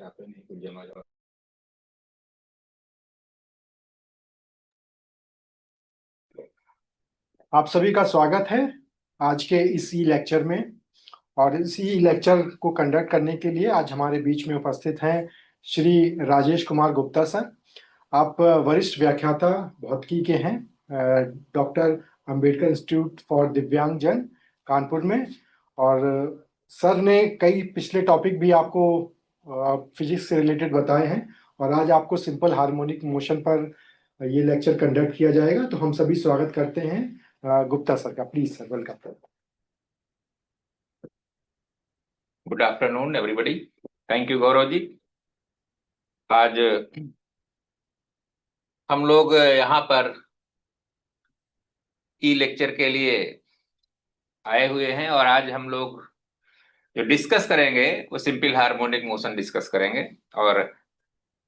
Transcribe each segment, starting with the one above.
पे नहीं कुछ जमा जमा। आप सभी का स्वागत है आज के इसी लेक्चर में। और इसी लेक्चर को कंडक्ट करने के लिए आज हमारे बीच में उपस्थित हैं श्री राजेश कुमार गुप्ता सर। आप वरिष्ठ व्याख्याता भौतिकी के हैं, डॉक्टर अंबेडकर इंस्टीट्यूट फॉर दिव्यांगजन कानपुर में। और सर ने कई पिछले टॉपिक भी आपको फिजिक्स से रिलेटेड बताए हैं। और आज आपको सिंपल हार्मोनिक मोशन पर ये लेक्चर कंडक्ट किया जाएगा। तो हम सभी स्वागत करते हैं गुप्ता सर का। Please sir, welcome sir. Good afternoon everybody. Thank you Gaurav ji. आज हम लोग यहाँ पर ई लेक्चर के लिए आए हुए हैं और आज हम लोग जो डिस्कस करेंगे वो सिंपल हार्मोनिक मोशन डिस्कस करेंगे। और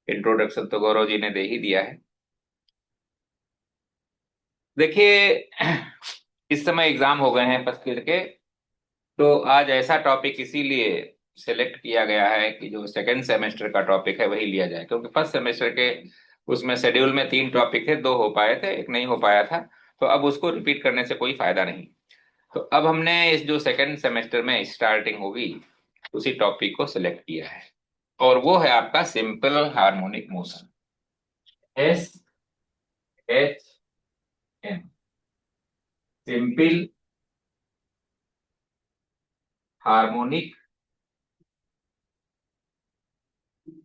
इंट्रोडक्शन तो गौरव जी ने दे ही दिया है। देखिए, इस समय एग्जाम हो गए हैं फर्स्ट ईयर के, तो आज ऐसा टॉपिक इसीलिए सेलेक्ट किया गया है कि जो सेकेंड सेमेस्टर का टॉपिक है वही लिया जाए, क्योंकि फर्स्ट सेमेस्टर के उसमें शेड्यूल में 3 टॉपिक थे, 2 हो पाए थे, एक नहीं हो पाया था। तो अब उसको रिपीट करने से कोई फायदा नहीं। तो अब हमने इस जो सेकेंड सेमेस्टर में स्टार्टिंग होगी उसी टॉपिक को सिलेक्ट किया है, और वो है आपका simple harmonic motion, SHM, simple harmonic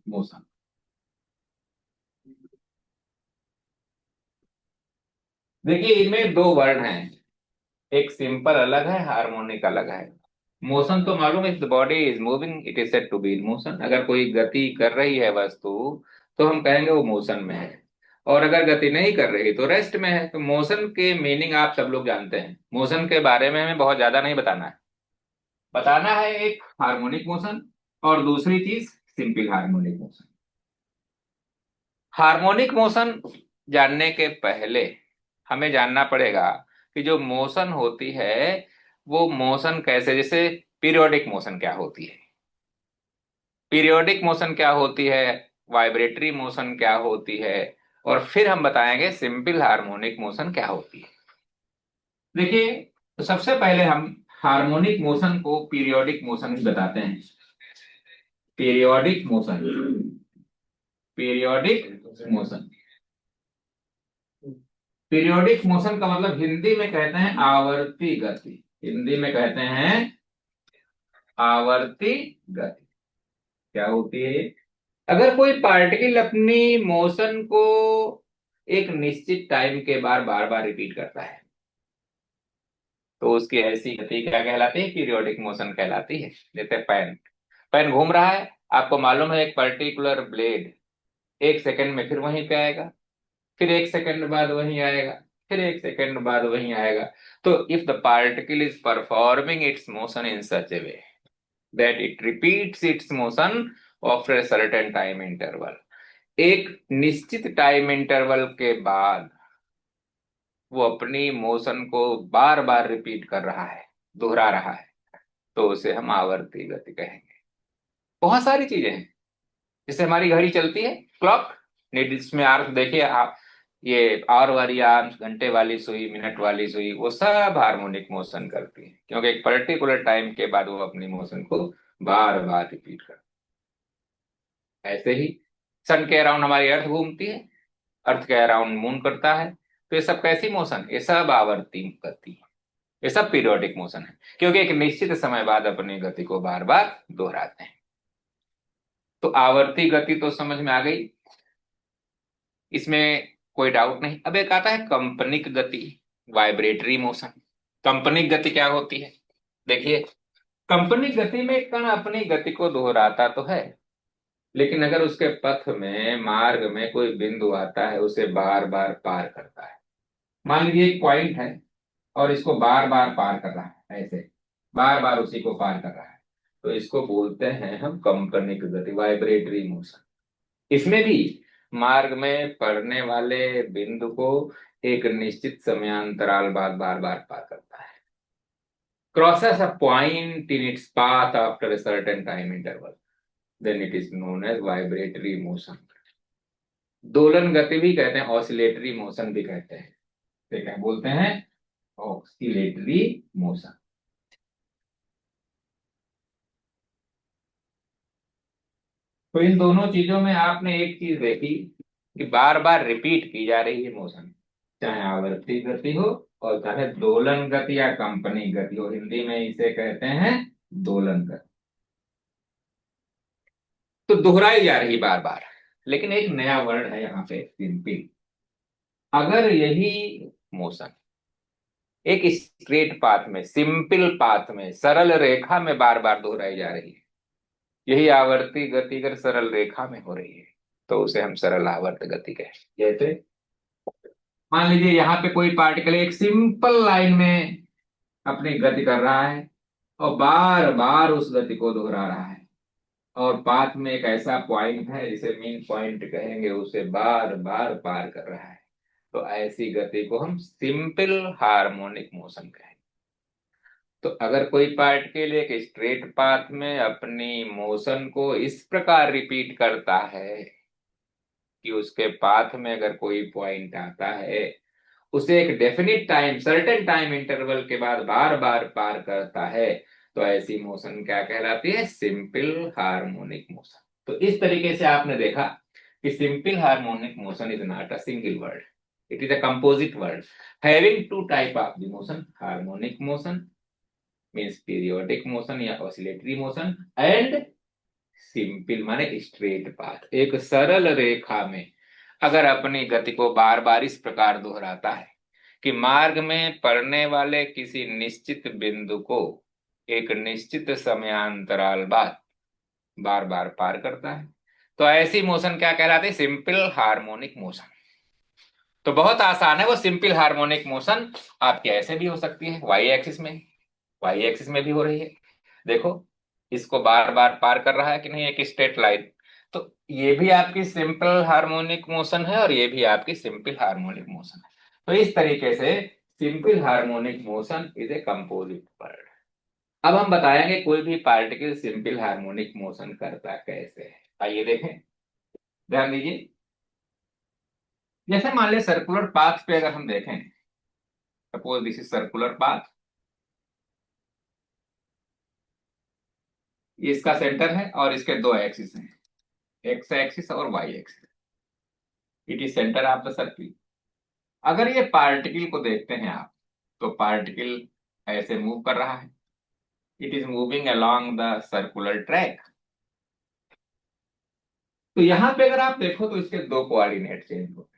motion. देखिए, इनमें 2 वर्ड हैं, एक सिंपल अलग है, हार्मोनिक अलग है। मोशन तो मालूम है, the body is moving it is said to be in motion. अगर कोई गति कर रही है वस्तु तो हम कहेंगे वो मोशन में है, और अगर गति नहीं कर रही तो रेस्ट में है। तो मोशन के मीनिंग आप सब लोग जानते हैं। मोशन के बारे में हमें बहुत ज्यादा नहीं बताना है। बताना है एक हार्मोनिक मोशन और दूसरी चीज simple harmonic motion. Harmonic motion जानने के पहले हमें जानना पड़ेगा कि जो मोशन होती है वो मोशन कैसे, जैसे पीरियोडिक मोशन क्या होती है, पीरियोडिक मोशन क्या होती है, वाइब्रेटरी मोशन क्या होती है, और फिर हम बताएंगे सिंपल हार्मोनिक मोशन क्या होती है। देखिए, तो सबसे पहले हम हार्मोनिक मोशन को पीरियोडिक मोशन ही बताते हैं। Periodic motion, periodic motion, periodic motion का मतलब हिंदी में कहते हैं आवर्ती गति। हिंदी में कहते हैं आवर्ती गति। क्या होती है? अगर कोई पार्टिकल अपनी मोशन को एक निश्चित टाइम के बाद बार बार रिपीट करता है तो उसकी ऐसी गति क्या कहलाती है? पीरियोडिक मोशन कहलाती है। जैसे पेन, पेन घूम रहा है, आपको मालूम है एक पर्टिकुलर ब्लेड 1 सेकंड में फिर वहीं पे आएगा, फिर 1 सेकंड बाद वहीं आएगा, फिर 1 सेकंड बाद वहीं आएगा। तो if the particle is performing it's motion in such A way that it repeats it's motion after a certain time interval, एक निश्चित टाइम इंटरवल के बाद वो अपनी मोशन को बार बार रिपीट कर रहा है, दोहरा रहा है, तो उसे हम आवर्ती गति कहेंगे। बहुत सारी चीजें हैं, जैसे हमारी घड़ी चलती है, क्लॉक, इसमें आर्क देखिए आप, ये आवर वाली आर्म्स, घंटे वाली सुई, मिनट वाली सुई, वो सब हार्मोनिक मोशन करती है, क्योंकि एक पर्टिकुलर टाइम के बाद वो अपनी मोशन को बार बार रिपीट करती है। ऐसे ही सन के अराउंड हमारी अर्थ घूमती है, अर्थ के अराउंड मून करता है। तो ये सब कैसी मोशन? ये सब आवर्ती गति है, ये सब पीरियोडिक मोशन है, क्योंकि एक निश्चित समय बाद अपनी गति को बार बार दोहराते हैं। तो आवर्ती गति तो समझ में आ गई, इसमें कोई डाउट नहीं। अब एक आता है कंपनिक गति, वाइब्रेटरी मोशन। कंपनिक गति क्या होती है? देखिए, कंपनिक गति में कण अपनी गति को दोहराता तो है, लेकिन अगर उसके पथ में, मार्ग में कोई बिंदु आता है उसे बार बार पार करता है। मान लीजिए एक पॉइंट है और इसको बार बार पार कर रहा है, ऐसे बार बार उसी को पार कर रहा है, तो इसको बोलते हैं हम कंपनिक गति, वाइब्रेटरी मोशन। इसमें भी मार्ग में पड़ने वाले बिंदु को एक निश्चित समयांतराल बाद बार बार पार करता है। Crosses a point in its path after a certain time interval. Then it is known as vibratory motion. दोलन गति भी कहते हैं, ऑसिलेटरी मोशन भी कहते हैं। तो क्या बोलते हैं? Oscillatory motion. तो इन दोनों चीजों में आपने एक चीज देखी कि बार बार रिपीट की जा रही है मोशन, चाहे आवर्ती गति हो और चाहे दोलन गति या कंपनी गति हो। हिंदी में इसे कहते हैं दोलन गति। तो दोहराई जा रही बार बार। लेकिन एक नया वर्ड है यहाँ पे, सिंपल। अगर यही मोशन एक स्ट्रेट पाथ में, सिंपल पाथ में, सरल रेखा में बार बार दोहराई जा रही है, यही आवर्ती गति अगर सरल रेखा में हो रही है, तो उसे हम सरल आवर्त गति कहें। जैसे मान लीजिए यहाँ पे कोई पार्टिकल एक सिंपल लाइन में अपनी गति कर रहा है और बार बार उस गति को दोहरा रहा है, और पाथ में एक ऐसा पॉइंट है जिसे मेन पॉइंट कहेंगे, उसे बार बार पार कर रहा है, तो ऐसी गति को हम सिंपल हार्मोनिक मोशन कहेंगे। तो अगर कोई पार्टिकल एक स्ट्रेट पाथ में अपनी मोशन को इस प्रकार रिपीट करता है कि उसके पाथ में अगर कोई पॉइंट आता है, उसे एक definite time, certain time interval के बाद बार बार पार करता है, तो ऐसी मोशन क्या कहलाती है? Simple harmonic motion. तो इस तरीके से आपने देखा कि simple harmonic motion is not a single word, it is a composite word having two type of the motion, harmonic motion means periodic motion या ऑसिलेटरी मोशन, एंड सिंपल माने straight path, एक सरल रेखा में अगर अपनी गति को बार बार इस प्रकार दोहराता है कि मार्ग में पड़ने वाले किसी निश्चित बिंदु को एक निश्चित समयांतराल बाद बार बार पार करता है, तो ऐसी मोशन क्या कहलाती है? Simple harmonic motion. तो बहुत आसान है वो सिंपल हार्मोनिक मोशन। आपकी ऐसे भी हो सकती है, वाई एक्सिस में, वाई एक्सिस में भी हो रही है। देखो, इसको बार बार पार कर रहा है कि नहीं, एक स्ट्रेट लाइन। तो ये भी आपकी सिंपल हार्मोनिक मोशन है और ये भी आपकी सिंपल हार्मोनिक मोशन है। तो इस तरीके से simple harmonic motion is a composite word. अब हम बताएंगे कोई भी पार्टिकल सिंपल हार्मोनिक मोशन करता कैसे है। आइए देखें, ध्यान दीजिए। जैसे मान लिया सर्कुलर पाथ पे अगर हम देखें, suppose this is circular path, ये इसका सेंटर है और इसके दो एक्सिस हैं, एक्स एक्सिस और y axis. It is centre of the circle. अगर ये पार्टिकल को देखते हैं आप, तो पार्टिकल ऐसे मूव कर रहा है, it is moving along the circular track. तो यहां पे अगर आप देखो तो इसके दो कोऑर्डिनेट चेंज हो गए।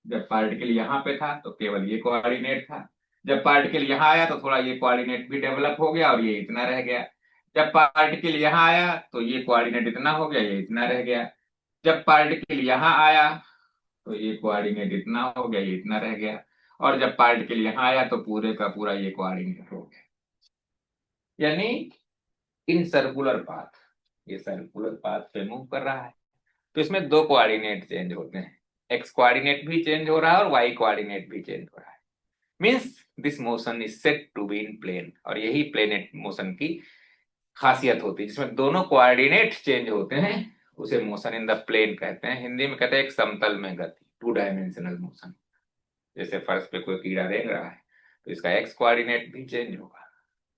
जब पार्टिकल यहाँ पे था तो केवल ये कोऑर्डिनेट था, जब पार्टिकल यहाँ आया तो थोड़ा ये कोऑर्डिनेट भी डेवलप हो गया और ये इतना रह गया। जब पार्टिकल यहाँ आया तो ये कोऑर्डिनेट इतना हो गया, ये इतना रह गया। जब पार्टिकल यहाँ आया तो ये कोऑर्डिनेट इतना हो गया, ये इतना रह गया। और जब पार्टिकल यहाँ आया तो पूरे का पूरा ये कोऑर्डिनेट हो गया। यानी इन सर्कुलर पाथ, ये सर्कुलर पाथ पे मूव कर रहा है, तो इसमें दो कोऑर्डिनेट चेंज होते हैं, एक्स कोऑर्डिनेट भी चेंज हो रहा है और वाई कोऑर्डिनेट भी चेंज हो रहा है। Means this motion is said to be in plane. और यही प्लेनेट मोशन की खासियत होती है, जिसमें दोनों कोऑर्डिनेट चेंज होते हैं, उसे मोशन इन द प्लेन कहते हैं। हिंदी में कहते हैं एक समतल में गति, टू डायमेंशनल मोशन। जैसे फर्श पे कोई कीड़ा रेंग रहा है तो इसका एक्स कोऑर्डिनेट भी चेंज होगा,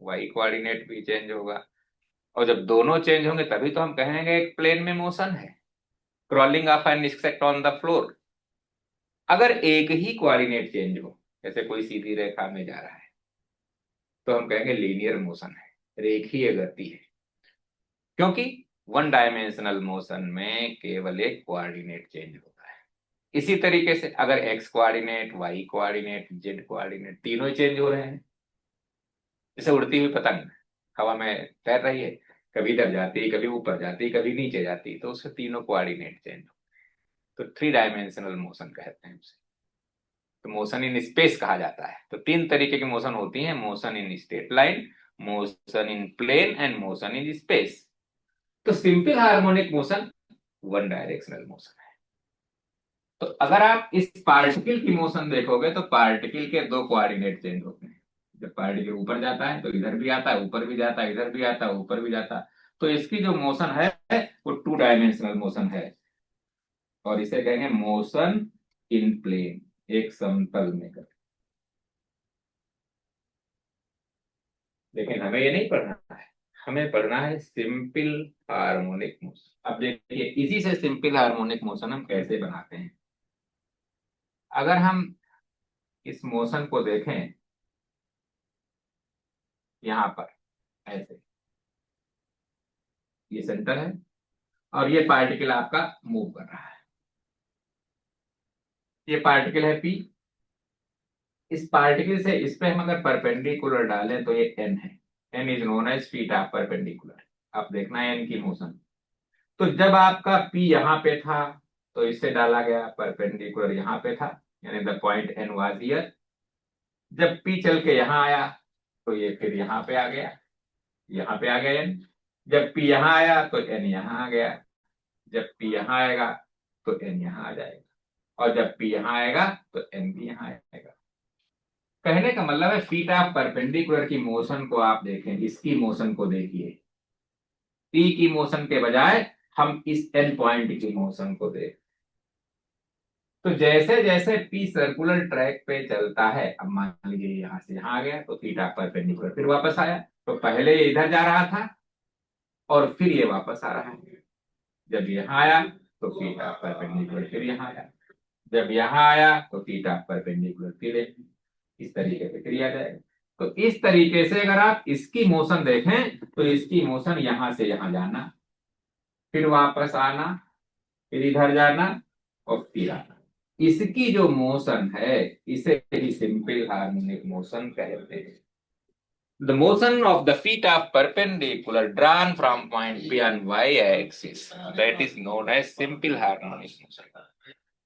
वाई कोऑर्डिनेट भी चेंज होगा, और जब दोनों चेंज होंगे तभी तो हम कहेंगे एक प्लेन में मोशन है। Crawling of an insect on the floor, अगर एक ही कोऑर्डिनेट चेंज हो, जैसे कोई सीधी रेखा में जा रहा है, तो हम कहेंगे लीनियर मोशन है, रेखीय गति है। क्योंकि वन डायमेंशनल मोशन में केवल एक कोऑर्डिनेट चेंज होता है। इसी तरीके से अगर x coordinate, y coordinate, z coordinate तीनों चेंज हो रहे हैं, जैसे उड़ती हुई पतंग हवा में तैर रही है, कभी इधर जाती, कभी ऊपर जाती, कभी नीचे जाती, तो उससे तीनों कोऑर्डिनेट चेंज हो, तो थ्री डायमेंशनल मोशन कहते हैं उसे। तो मोशन इन स्पेस कहा जाता है। तो तीन तरीके की मोशन होती है, motion in straight line, motion in plane and motion in space. तो simple harmonic motion one directional motion है। तो अगर आप इस पार्टिकल की मोशन देखोगे तो पार्टिकल के दो कोऑर्डिनेट चेंज होते हैं। जब पार्टिकल ऊपर जाता है तो इधर भी आता है, ऊपर भी जाता है, इधर भी आता है, ऊपर भी जाता है। तो इसकी जो मोशन है वो 2 डायमेंशनल मोशन है, और इसे कहेंगे मोशन इन प्लेन, एक समतल में कर। लेकिन हमें ये नहीं पढ़ना है, हमें पढ़ना है सिंपल हार्मोनिक मोशन। अब देखिए इसी से सिंपल हार्मोनिक मोशन हम कैसे बनाते हैं। अगर हम इस मोशन को देखें यहां पर ऐसे, ये सेंटर है और ये पार्टिकल आपका मूव कर रहा है, ये पार्टिकल है पी। इस पार्टिकल से इस पे हम अगर परपेंडिकुलर डालें तो ये एन है, N is known as feet of perpendicular. आप देखना है एन की मोशन। तो जब आपका पी यहाँ पे था तो इससे डाला गया परपेंडिकुलर यहाँ पे था, यानी the point N was here. जब पी चल के यहाँ आया तो ये फिर यहाँ पे आ गया, यहाँ पे आ गया एन। जब पी यहाँ आया तो एन यहाँ आ गया, जब पी यहाँ आएगा तो एन यहाँ आ जाएगा, और जब पी यहाँ आएगा तो एन भी यहाँ आएगा। कहने का मतलब है फीट ऑफ परपेंडिकुलर की मोशन को आप देखें, इसकी मोशन को देखिए, पी की मोशन के बजाय हम इस एन पॉइंट की मोशन को देख। तो जैसे जैसे पी सर्कुलर ट्रैक पे चलता है, अब मान लीजिए यहां से यहां आ गया तो थीटा परपेंडिकुलर फिर वापस आया, तो पहले ये इधर जा रहा था और फिर ये वापस आ रहा है। जब यहाँ आया तो थीटा परपेंडिकुलर फिर यहाँ आया, जब यहाँ आया तो थीटा परपेंडिकुलर फिर इस तरीके से क्रिया जाएगा। तो इस तरीके से अगर आप इसकी मोशन देखें तो इसकी मोशन यहां से यहां जाना, फिर वापस आना, फिर इधर जाना और फिर आना, इसकी जो मोशन है इसे ही सिंपल हार्मोनिक मोशन कहते हैं। The motion of the feet of perpendicular drawn from point P on y-axis, that is known as simple harmonic motion.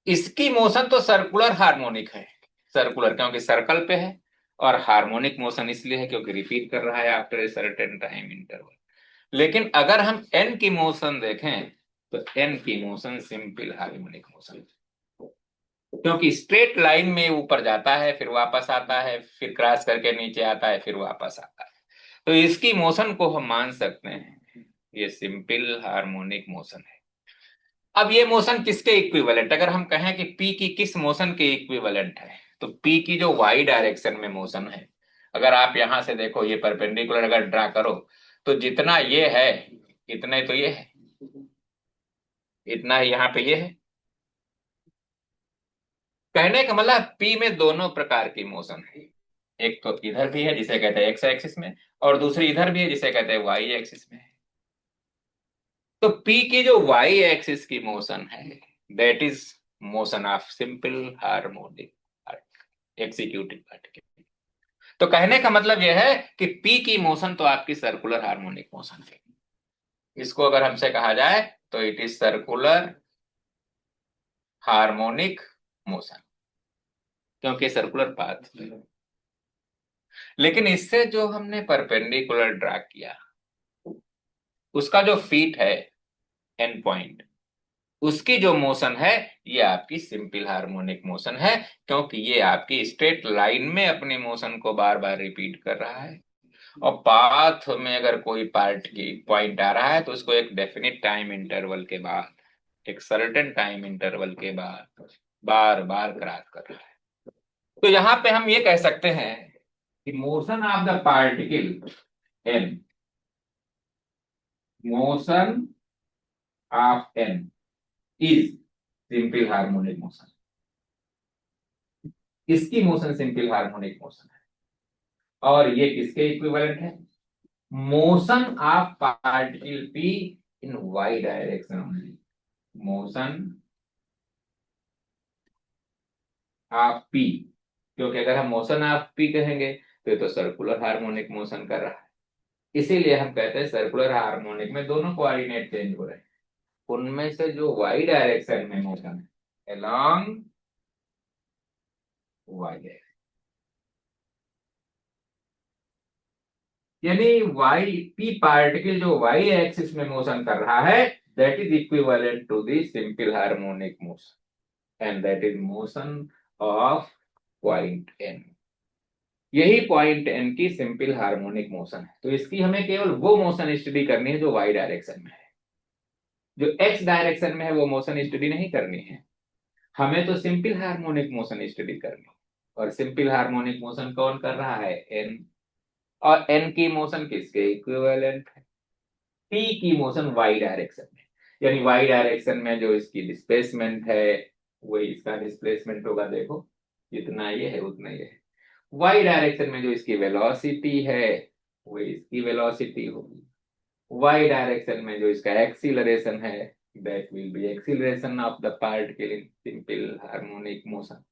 इसकी मोशन तो सर्कुलर हार्मोनिक है, सर्कुलर क्योंकि सर्कल पे है, और हार्मोनिक मोशन इसलिए है क्योंकि रिपीट कर रहा है after a certain time interval. लेकिन अगर हम एन की मोशन देखें तो एन की मोशन सिंपल हार्मोनिक मोशन, क्योंकि स्ट्रेट लाइन में ऊपर जाता है फिर वापस आता है, फिर क्रॉस करके नीचे आता है फिर वापस आता है, तो इसकी मोशन को हम मान सकते हैं ये सिंपल हार्मोनिक मोशन है। अब ये मोशन किसके इक्विवेलेंट, अगर हम कहें कि पी की किस मोशन के इक्विवेलेंट है, तो पी की जो वाई डायरेक्शन में मोशन है, अगर आप यहां से देखो ये परपेंडिकुलर अगर ड्रा करो तो जितना ये है इतने तो ये है, इतना ही यहाँ पे ये है। कहने का मतलब पी में दोनों प्रकार की मोशन है, एक तो इधर भी है जिसे कहते हैं एक्स एक्सिस में, और दूसरी इधर भी है जिसे कहते हैं वाई एक्सिस में। तो पी की जो वाई एक्सिस की मोशन है that is motion of simple harmonic executive particle. तो कहने का मतलब यह है कि पी की मोशन तो आपकी सर्कुलर हार्मोनिक मोशन है, इसको अगर हमसे कहा जाए तो it is circular harmonic motion, क्योंकि सर्कुलर पाथ। लेकिन इससे जो हमने परपेंडिकुलर ड्रा किया उसका जो फीट है एन पॉइंट, उसकी जो मोशन है ये आपकी सिंपल हार्मोनिक मोशन है, क्योंकि ये आपकी स्ट्रेट लाइन में अपनी मोशन को बार बार रिपीट कर रहा है, और पाथ में अगर कोई पार्ट की पॉइंट आ रहा है तो उसको एक डेफिनिट टाइम इंटरवल के बाद, एक सर्टेन टाइम इंटरवल के बाद बार बार क्रॉस कर रहा है। तो यहां पे हम ये कह सकते हैं कि motion of the particle N, motion of N is simple harmonic motion, इसकी मोशन सिंपल हार्मोनिक मोशन है। और ये किसके इक्विवेलेंट है, motion of particle P in y direction only, motion of P, क्योंकि अगर हम मोशन ऑफ पी कहेंगे तो ये तो सर्कुलर हार्मोनिक मोशन कर रहा है, इसीलिए हम कहते हैं सर्कुलर हार्मोनिक में दोनों कोऑर्डिनेट चेंज हो रहे हैं। उनमें से जो वाई डायरेक्शन में मोशन है अलोंग वाई, यानी वाई पी पार्टिकल जो वाई एक्सिस में मोशन कर रहा है that is equivalent to the simple harmonic motion, and that is motion of point N. यही पॉइंट एन की सिंपल हार्मोनिक मोशन है। तो इसकी हमें केवल वो मोशन स्टडी करनी है जो वाई डायरेक्शन में है। जो एक्स डायरेक्शन में है वो मोशन स्टडी नहीं करनी है, हमें तो सिंपल हार्मोनिक मोशन स्टडी करनी है। और सिंपल हार्मोनिक मोशन कौन कर रहा है? एन। और एन की मोशन किसके इक्विवेलेंट है? टी की मोशन वाई डायरेक्शन में। यानी वाई डायरेक्शन में जो इसकी डिस्प्लेसमेंट है वही इसका डिस्प्लेसमेंट होगा। देखो जितना ये है उतना ये है। वाई डायरेक्शन में जो इसकी वेलोसिटी है वही इसकी वेलोसिटी होगी। वाई डायरेक्शन में जो इसका एक्सीलरेशन है that will be acceleration of the particle in simple harmonic motion.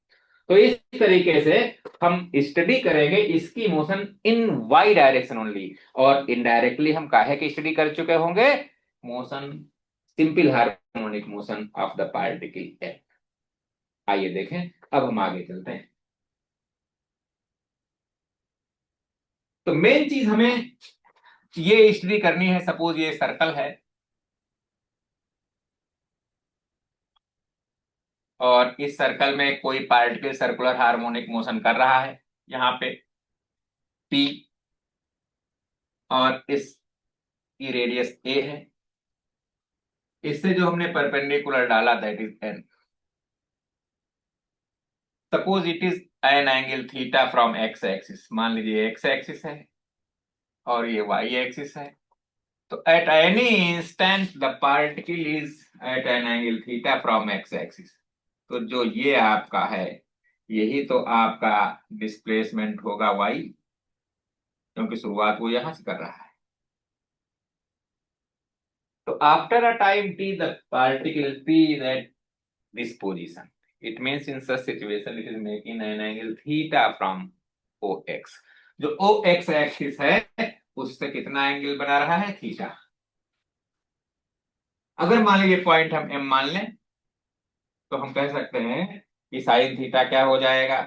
तो इस तरीके से हम स्टडी करेंगे इसकी motion in y direction only. और इनडायरेक्टली हम काहे की स्टडी कर चुके होंगे? Motion, simple harmonic motion of the particle F. आइए देखें, अब हम आगे चलते हैं। तो मेन चीज हमें ये स्टडी करनी है। सपोज ये सर्कल है और इस सर्कल में कोई पार्टिकल सर्कुलर हार्मोनिक मोशन कर रहा है यहाँ पे पी, और इस की रेडियस ए है। इससे जो हमने परपेंडिकुलर डाला that is an. Suppose it is an angle theta from x axis. मान लीजिए एक्स एक्सिस है और ये वाई एक्सिस है। तो at any instant the particle is at an angle theta from x axis. तो जो ये आपका है यही तो आपका डिस्प्लेसमेंट होगा वाई, क्योंकि शुरुआत वो यहां से कर रहा है। तो after a time t the particle P is at this position. It means in such situation it is making an angle theta from OX। जो OX एक्सिस है उससे कितना एंगल बना रहा है? थीटा। अगर मान लीजिए पॉइंट हम M मान लें तो हम कह सकते हैं कि साइन थीटा क्या हो जाएगा?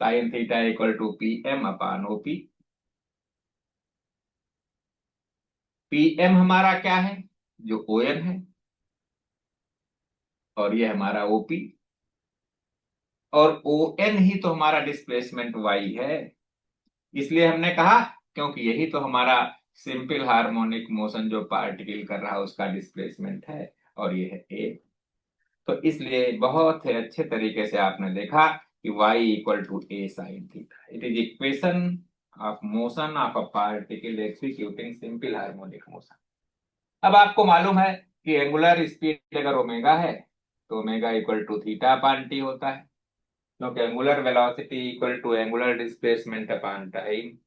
Sine theta equal to P M upon OP. P M हमारा क्या है? जो ओ एन है, और ये हमारा ओपी। और ओ एन ही तो हमारा डिस्प्लेसमेंट वाई है। इसलिए हमने कहा क्योंकि यही तो हमारा सिंपल हार्मोनिक मोशन जो पार्टिकल कर रहा है उसका डिस्प्लेसमेंट है, और ये है ए। तो इसलिए बहुत ही अच्छे तरीके से आपने देखा कि y equal to A sine theta. It is equation of motion of a particle executing simple harmonic motion. अब आपको मालूम है कि एंगुलर स्पीड अगर ओमेगा है तो omega equal to theta upon T होता है, क्योंकि angular velocity equal to angular displacement upon time.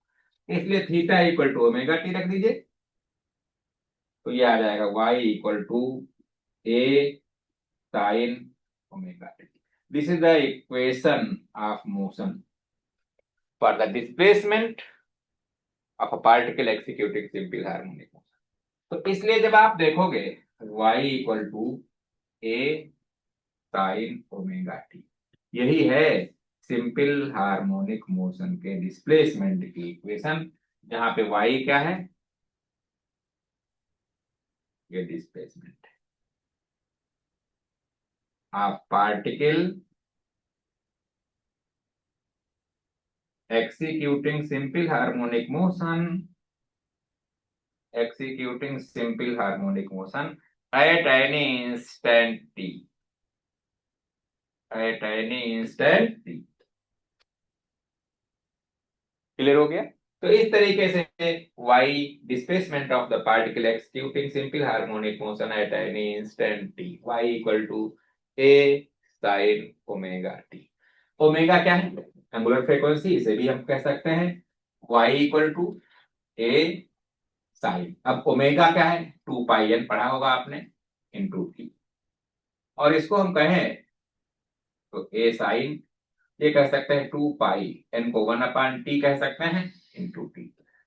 इसलिए theta equal to omega T रख दीजिए। तो ये आ जाएगा y equal to A sine omega T. This is the equation of motion for the displacement of a particle executing simple harmonic motion. तो इसलिए जब आप देखोगे y equal to A sine omega T, यही है सिंपल हार्मोनिक मोशन के displacement की equation, जहां पे y क्या है? ये displacement of particle executing simple harmonic motion, executing simple harmonic motion at any instant t, at any instant t। Clear हो गया? तो इस तरीके से y displacement of the particle executing simple harmonic motion at any instant t, y equal to a sin omega t। Omega क्या है? Angular frequency. इसे भी हम कह सकते हैं y equal to a sine. अब ओमेगा क्या है? 2 पाई एन पढ़ा होगा आपने, इंटू टी। और इसको हम कहें तो ए साइन, ये कह सकते हैं 2 पाई एन को 1/टी कह सकते हैं इंटू टी।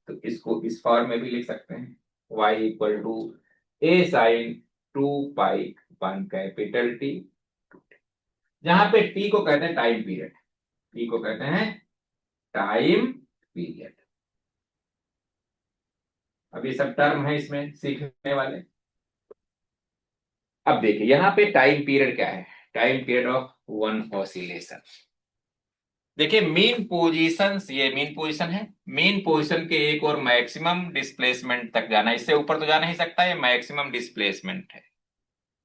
तो इसको इस फॉर्म में भी लिख सकते हैं y equal to A sine 2 pi one capital T. जहां पे टी को कहते हैं टाइम पीरियड, टी को कहते हैं टाइम पीरियड। अब ये सब टर्म है इसमें सीखने वाले। अब देखिए यहाँ पे टाइम पीरियड क्या है? Time period of one oscillation. देखिए मीन पोजीशन, ये मीन पोजीशन है, मीन पोजीशन के एक और मैक्सिमम डिस्प्लेसमेंट तक जाना, इससे ऊपर तो जा नहीं सकता, ये मैक्सिमम डिस्प्लेसमेंट है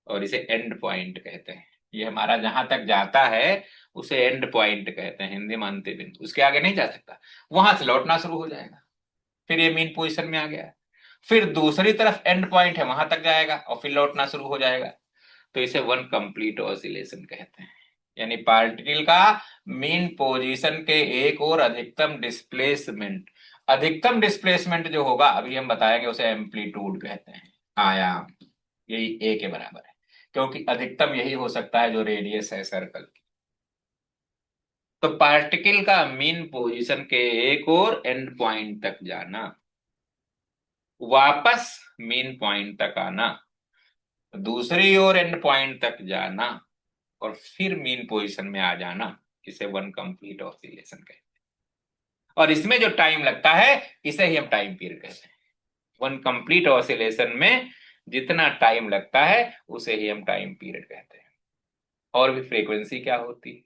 और इसे एंड पॉइंट कहते हैं। ये हमारा जहां तक जाता है उसे एंड पॉइंट कहते हैं, हिंदी में अंतिम बिंदु, उसके आगे नहीं जा सकता, वहां से लौटना शुरू हो जाएगा। फिर ये मीन पोजीशन में आ गया, फिर दूसरी तरफ एंड पॉइंट है, वहां तक जाएगा और फिर लौटना शुरू हो जाएगा। तो इसे वन कंप्लीट ऑसिलेशन कहते हैं। यानी पार्टिकल का मीन पोजीशन के एक और अधिकतम डिस्प्लेसमेंट, अधिकतम डिस्प्लेसमेंट जो होगा अभी हम बताएंगे उसे एम्पलीट्यूड कहते हैं, आयाम। यही ए के बराबर है, क्योंकि अधिकतम यही हो सकता है जो रेडियस है सर्कल की। तो पार्टिकल का मीन पोजीशन के एक और एंड पॉइंट तक जाना, वापस मीन पॉइंट तक आना, दूसरी ओर एंड पॉइंट तक जाना और फिर मीन पोजीशन में आ जाना, इसे वन कंप्लीट ऑसिलेशन कहते हैं। और इसमें जो टाइम लगता है इसे ही हम टाइम पीरियड कहते हैं। वन कंप्लीट ऑसिलेशन में जितना टाइम लगता है उसे ही हम टाइम पीरियड कहते हैं। और भी फ्रीक्वेंसी क्या होती है,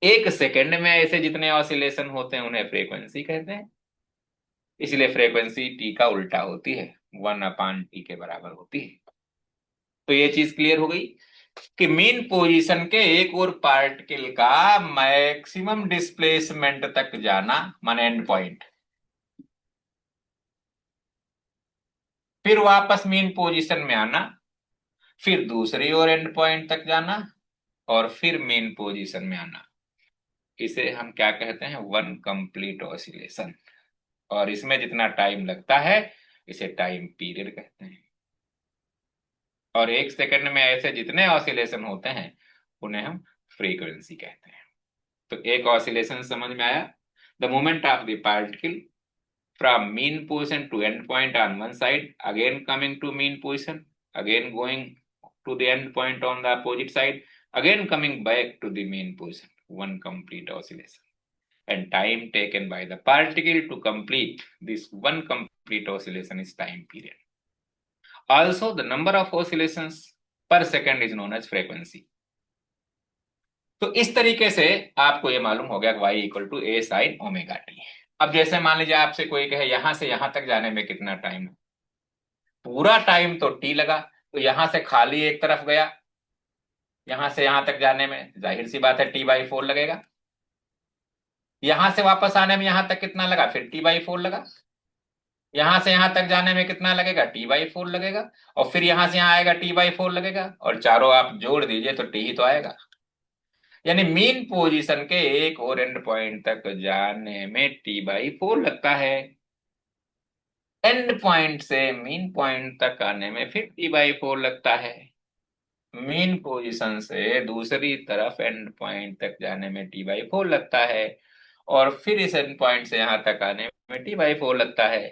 एक सेकंड में ऐसे जितने ऑसिलेशन होते हैं उन्हें फ्रीक्वेंसी कहते हैं। इसलिए फ्रीक्वेंसी टी का उल्टा होती है, 1/t के बराबर होती है। तो ये चीज क्लियर हो गई कि मीन पोजीशन के एक और पार्टिकल का मैक्सिमम डिस्प्लेसमेंट तक जाना माने एंड पॉइंट, फिर वापस मीन पोजीशन में आना, फिर दूसरी ओर एंड पॉइंट तक जाना और फिर मीन पोजीशन में आना, इसे हम क्या कहते हैं, वन कंप्लीट ऑसिलेशन। और इसमें जितना टाइम लगता है इसे टाइम पीरियड कहते हैं। और एक सेकंड में ऐसे जितने ऑसिलेशन होते हैं उन्हें हम फ्रीक्वेंसी कहते हैं। तो एक ऑसिलेशन समझ में आया, the moment of the particle from mean position to end point on one side, again coming to mean position, again going to the end point on the opposite side, again coming back to the mean position, one complete oscillation. And time taken by the particle to complete this one complete oscillation is time period. Also, the number of oscillations per second is known as frequency. तो इस तरीके से आपको ये मालूम हो गया y equal to A sine omega t. अब जैसे मान लीजिए आपसे कोई कहे यहां से यहां तक जाने में कितना टाइम है, पूरा टाइम तो टी लगा, तो यहां से खाली एक तरफ गया, यहां से यहां तक जाने में जाहिर सी बात है t/4 लगेगा। यहां से वापस आने में यहां तक कितना लगा, फिर t/4 लगा। यहां से यहां तक जाने में कितना लगेगा, t/4 लगेगा। और फिर यहां से यहां आएगा t/4 लगेगा, और चारों आप जोड़ दीजिए तो t ही तो आएगा। यानी मीन पोजीशन के एक और एंड पॉइंट तक जाने में t/4 लगता है, एंड पॉइंट से मीन पॉइंट तक आने में फिर t/4 लगता है, मीन पोजीशन से दूसरी तरफ एंड पॉइंट तक जाने में t/4 लगता है, और फिर इस एंड पॉइंट से यहां तक आने में t/4 लगता है।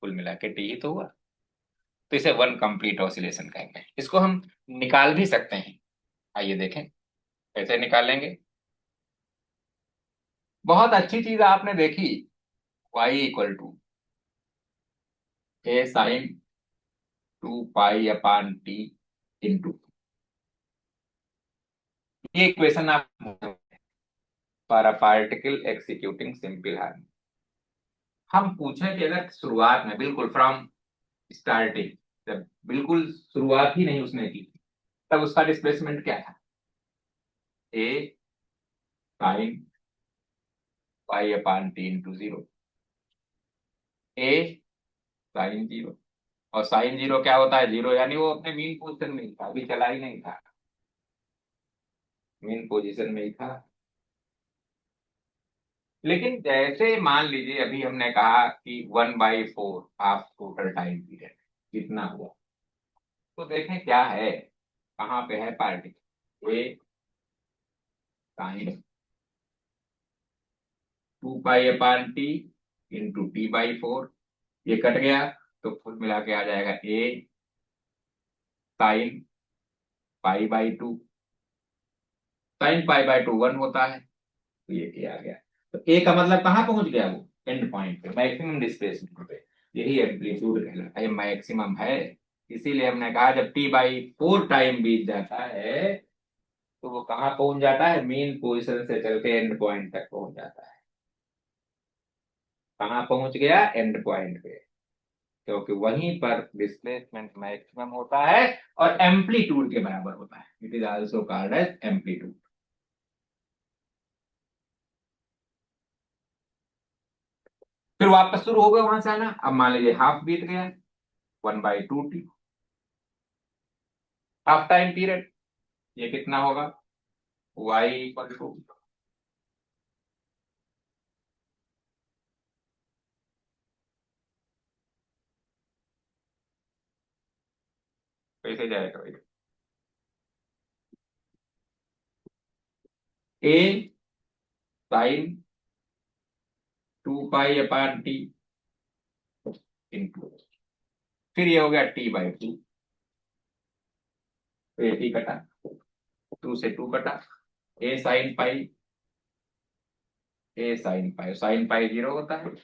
कुल मिला के t ही तो हुआ। तो इसे वन कंप्लीट ऑसिलेशन कहेंगे। इसको हम निकाल भी सकते हैं, आइए देखें कैसे निकालेंगे। बहुत अच्छी चीज आपने देखी, y equal to A sine 2π/t into, ये इक्वेशन आप for a particle executing simple harmony. हम पूछें कि अगर शुरुआत में बिल्कुल फ्रॉम स्टार्टिंग, जब बिल्कुल शुरुआत ही नहीं उसने की तब उसका डिस्प्लेसमेंट क्या था, ए साइन π/t इंटू 0, ए साइन 0। और साइन 0 क्या होता है, 0, यानी वो अपने मीन पोजीशन में ही था, अभी चला ही नहीं था, मीन पोजीशन में ही था। लेकिन जैसे मान लीजिए अभी हमने कहा कि 1/4 हाफ टोटल टाइम पीरियड कितना हुआ, तो देखें क्या है, कहाँ पे है पार्टिकल, ए साइन 2π/t इंटू t/4, ये कट गया तो कुल मिला के आ जाएगा ए साइन π/2, साइन π/2 1 होता है, तो ये आ गया। तो ए का मतलब कहाँ पहुंच गया, वो एंड पॉइंट पे, मैक्सिमम डिस्प्लेसमेंट पे। यही एम्पलीट्यूड कहलाता है, मैक्सिमम है। इसीलिए हमने कहा जब t/4 टाइम बीत जाता है तो वो कहाँ पहुंच जाता है, मेन पोजीशन से चल के एंड पॉइंट तक पहुंच जाता है। कहाँ पहुंच गया, एंड पॉइंट पे। क्योंकि वहीं पर डिस्प्लेसमेंट मैक्सिमम होता है और एम्पलीट्यूड के बराबर होता है। It is also called as amplitude. फिर वापस शुरू हो गया वहां से आना। अब मान लीजिए हाफ बीत गया, 1/2t, हाफ टाइम पीरियड। ये कितना होगा, y = कैसे जाएगा भाई, a sin 2π/t इंटू, फिर ये हो गया t/2। तो ये t कटा, 2 से 2 कटा, a sin π 0 होता है।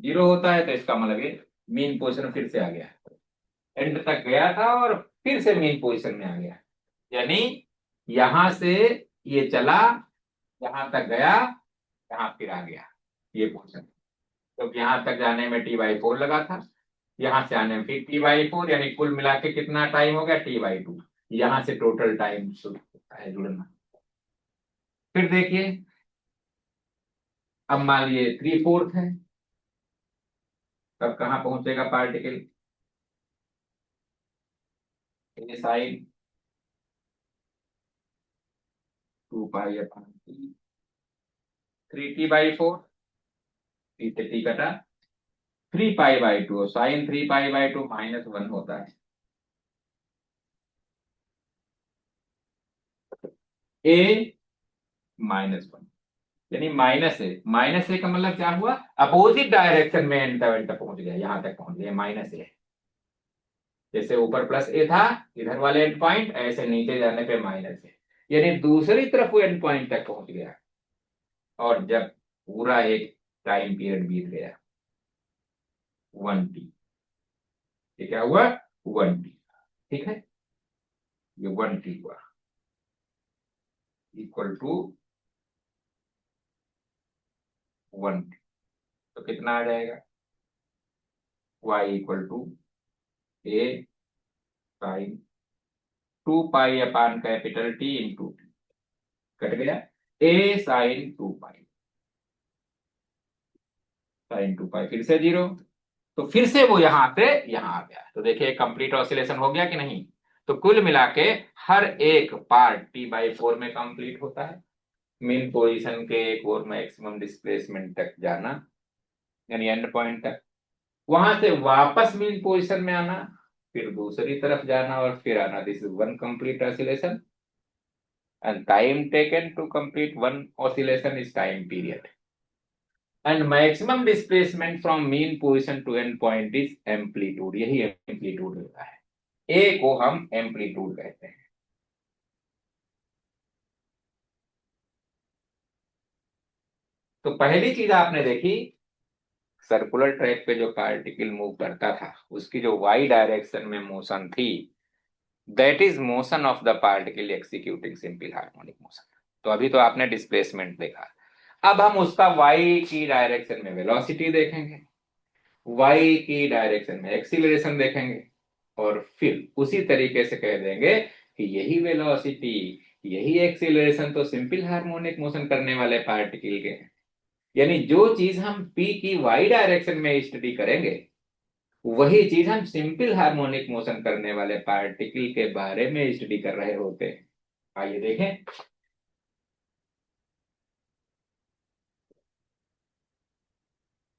0 होता है तो इसका मतलब ये मीन पोजीशन फिर से आ गया, एंड तक गया था और फिर से मेन पोजीशन में आ गया। यानी यहां से ये चला, यहां तक गया, यहां फिर आ गया, ये पोजीशन। क्योंकि यहां तक जाने में t/4 लगा था, यहां से आने में फिर t/4, यानी कुल मिला के कितना टाइम हो गया, t/2। यहां से टोटल टाइम शुरू होता है जुड़ना। फिर देखिए, अब मान लीजिए 3/4 है, तब कहां पहुंचेगा पार्टिकल, साइन 2π/3, 3t/4, टी से टी कटा, 3π/2, साइन 3π/2 -1 होता है। a -1, यानी -a का मतलब क्या हुआ, अपोजिट डायरेक्शन में एंड तक पहुंच गया, यहां तक पहुंच गया -a। जैसे ऊपर +a था इधर वाले एंड पॉइंट, ऐसे नीचे जाने पे -a, यानी दूसरी तरफ वो एंड पॉइंट तक पहुंच गया। और जब पूरा एक टाइम पीरियड बीत गया, 1t, ये क्या हुआ, 1t, ठीक है, ये 1t हुआ, इक्वल टू 1t। तो कितना आ जाएगा, y = a sin 2π/T into t, cut गया, a sin 2π फिर से 0। तो फिर से वो यहां से यहां आ गया। तो देखिए कंप्लीट ऑसिलेशन हो गया कि नहीं। तो कुल मिला के हर एक पार्ट t/4 में कंप्लीट होता है। मेन पोजीशन के एक और मैक्सिमम डिस्प्लेसमेंट तक जाना, यानी एंड पॉइंट तक, वहां से वापस मेन पोजीशन में आना, फिर दूसरी तरफ जाना और फिर आना। This is one complete oscillation, and time taken to complete one oscillation is time period. And maximum displacement from mean position to end point is amplitude, यही एम्पलीट्यूड होता है। ए को हम एम्पलीट्यूड कहते हैं। तो पहली चीज आपने देखी, सर्कुलर ट्रैक पे जो पार्टिकल मूव करता था उसकी जो वाई डायरेक्शन में मोशन थी, that is motion of the particle executing simple harmonic motion. तो अभी तो आपने डिस्प्लेसमेंट देखा, अब हम उसका वाई की डायरेक्शन में वेलोसिटी देखेंगे, वाई की डायरेक्शन में एक्सीलरेशन देखेंगे, और फिर उसी तरीके से कह देंगे कि यही वेलोसिटी, यही एक्सीलरेशन तो सिंपल हार्मोनिक मोशन करने वाले पार्टिकल के हैं। यानी जो चीज हम p की y डायरेक्शन में स्टडी करेंगे, वही चीज हम सिंपल हार्मोनिक मोशन करने वाले पार्टिकल के बारे में स्टडी कर रहे होते हैं। आइए देखें।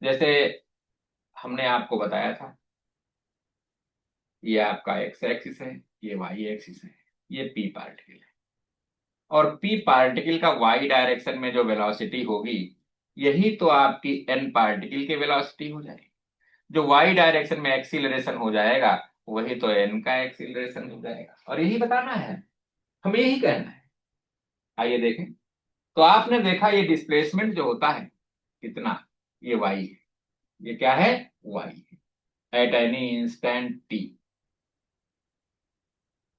जैसे हमने आपको बताया था, ये आपका x एक्सिस है, ये y एक्सिस है, ये p पार्टिकल है, और p पार्टिकल का y डायरेक्शन में जो वेलोसिटी होगी, यही तो आपकी n पार्टिकल की वेलोसिटी हो जाएगी। जो y डायरेक्शन में एक्सीलरेशन हो जाएगा, वही तो n का एक्सीलरेशन हो जाएगा। और यही बताना है, हमें यही कहना है। आइए देखें। तो आपने देखा ये डिस्प्लेसमेंट जो होता है कितना, ये y है, ये क्या है, y है, एट एनी इंस्टेंट t।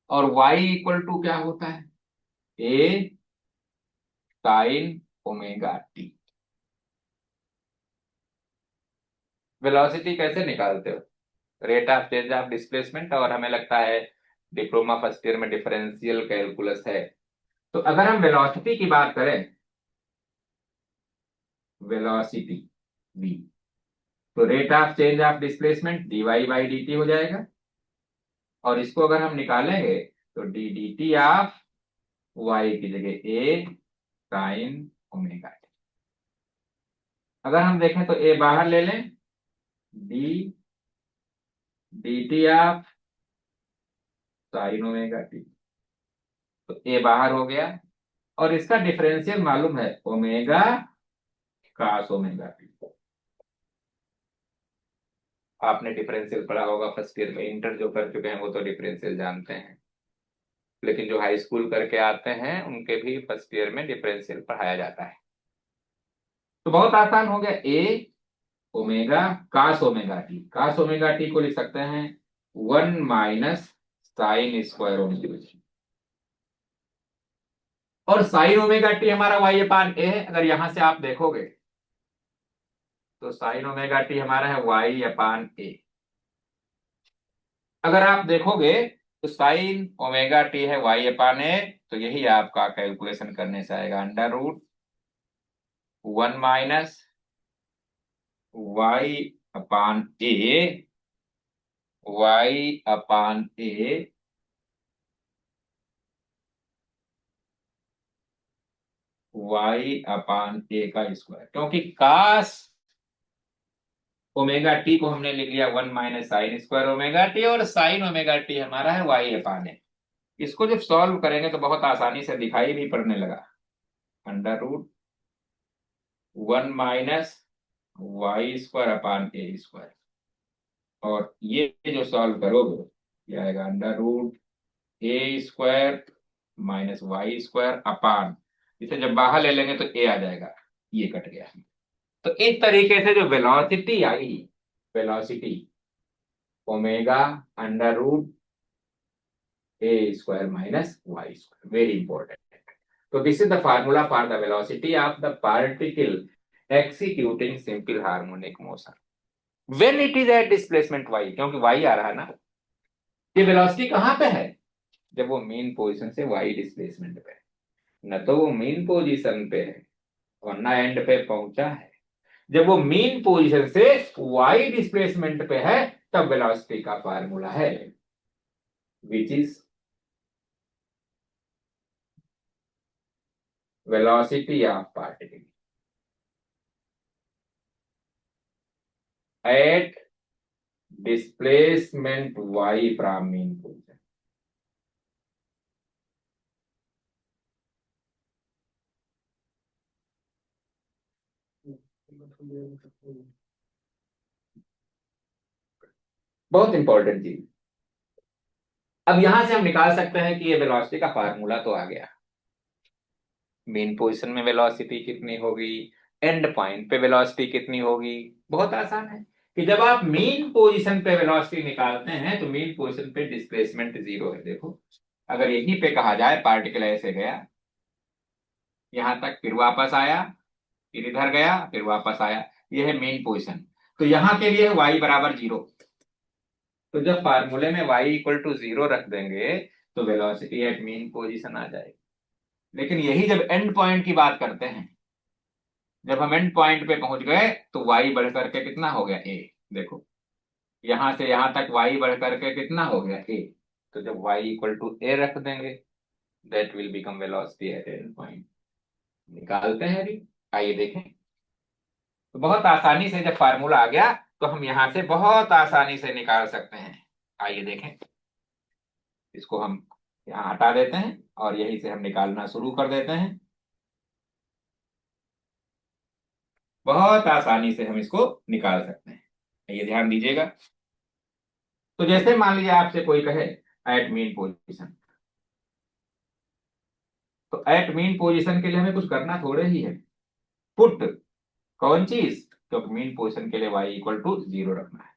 और y = क्या होता है, ए साइन ओमेगा टी। वेलोसिटी कैसे निकालते हो? Rate of change of displacement, और हमें लगता है डिप्लोमा फर्स्ट ईयर में डिफरेंशियल कैलकुलस है। तो अगर हम वेलोसिटी की बात करें, वेलोसिटी v, तो rate of change of displacement dy by D T हो जाएगा, और इसको अगर हम निकालेंगे तो d d t of y की जगह ए साइन ओमेगा टी। अगर हम देखें तो ए बाहर ले लें, D d t of sine omega T, तो ए बाहर हो गया, और इसका डिफरेंशियल मालूम है ओमेगा कॉस ओमेगा टी। आपने डिफरेंशियल पढ़ा होगा फर्स्ट ईयर में, इंटर जो कर चुके हैं वो तो डिफरेंशियल जानते हैं, लेकिन जो हाई स्कूल करके आते हैं उनके भी फर्स्ट ईयर में डिफरेंशियल पढ़ाया जाता है। तो बहुत आसान हो गया, A omega cos omega T, cos omega T को लिख सकते हैं 1 - साइन स्क्वायर ओमेगा टी, और साइन ओमेगा टी हमारा वाई अपान ए है। अगर यहां से आप देखोगे तो साइन ओमेगा टी हमारा है वाई अपान ए। अगर आप देखोगे तो साइन ओमेगा टी है वाई अपान ए, तो यही आपका कैलकुलेशन करने से आएगा √1 - वाई अपान ए, वाई अपान ए वाई अपान ए का स्क्वायर, क्योंकि कास ओमेगा टी को हमने लिख लिया 1 - साइन स्क्वायर ओमेगा टी, और साइन ओमेगा टी हमारा है वाई अपान ए। इसको जब सॉल्व करेंगे तो बहुत आसानी से दिखाई भी पड़ने लगा, √1 - वाई स्क्वायर अपान ए स्क्वायर, और ये जो सॉल्व करोगे ये आएगा √a² - वाई स्क्वायर अपान, इसे जब बाहर ले लेंगे तो ए आ जाएगा, ये कट गया। तो इस तरीके से जो वेलोसिटी आई, velocity omega √a² - y square, very important. तो this is the formula for the velocity of the particle executing simple harmonic motion when it is at displacement y, क्योंकि y आ रहा है ना। ये वेलोसिटी कहां पे है? जब वो मेन पोजीशन से y डिस्प्लेसमेंट पे है, न तो वो मेन पोजीशन पे है और ना एंड पे पहुंचा है। जब वो मेन पोजीशन से y डिस्प्लेसमेंट पे है तब वेलोसिटी का फार्मूला है which is velocity of particle at displacement y from mean position. बहुत इंपॉर्टेंट चीज। अब यहां से हम निकाल सकते हैं कि ये वेलोसिटी का फार्मूला तो आ गया, मेन पोजीशन में वेलोसिटी कितनी होगी, एंड पॉइंट पे वेलोसिटी कितनी होगी। बहुत आसान है कि जब आप मेन पोजीशन पे वेलोसिटी निकालते हैं तो मेन पोजीशन पे डिस्प्लेसमेंट 0 है। देखो, अगर यहीं पे कहा जाए पार्टिकल ऐसे गया यहां तक, फिर वापस आया, फिर इधर गया, फिर वापस आया, यह है मेन पोजीशन, तो यहां के लिए y बराबर 0। तो जब फार्मूले में y = 0 रख देंगे तो वेलोसिटी एट मेन पोजीशन आ जाएगी। लेकिन यही जब एंड पॉइंट की बात करते हैं, जब हम एंड पॉइंट पे पहुंच गए तो y बढ़ करके कितना हो गया a। देखो, यहां से यहां तक y बढ़ करके कितना हो गया a, तो जब y = a रख देंगे that will become velocity at end point. निकालते हैं अभी, आइए देखें। तो बहुत आसानी से जब फार्मूला आ गया तो हम यहां से बहुत आसानी से निकाल सकते हैं। आइए देखें, इसको हम यहाँ हटा देते हैं और यहीं से हम निकालना शुरू कर देते हैं। बहुत आसानी से हम इसको निकाल सकते हैं, ये ध्यान दीजिएगा। तो जैसे मान लीजिए आपसे कोई कहे एट मीन पोजीशन, तो एट मीन पोजीशन के लिए हमें कुछ करना थोड़े ही है, पुट कौन चीज, क्योंकि मीन पोजीशन के लिए y = 0 रखना है।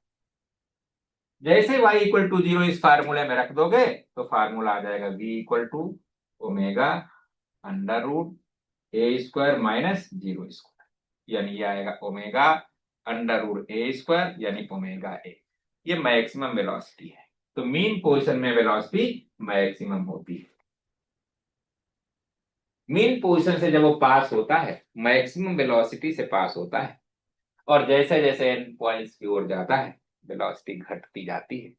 जैसे y = 0 इस फार्मूले में रख दोगे तो फार्मूला आ जाएगा v = omega under root a square minus 0 square, यानी ये आएगा omega under root a square यानी ओमेगा ए। ये मैक्सिमम वेलोसिटी है। तो मीन पोजीशन में वेलोसिटी मैक्सिमम होती है। मीन पोजीशन से जब वो पास होता है, मैक्सिमम वेलोसिटी से पास होता है, और जैसे जैसे एंड पॉइंट्स की ओर जाता है वेलोसिटी घटती जाती है।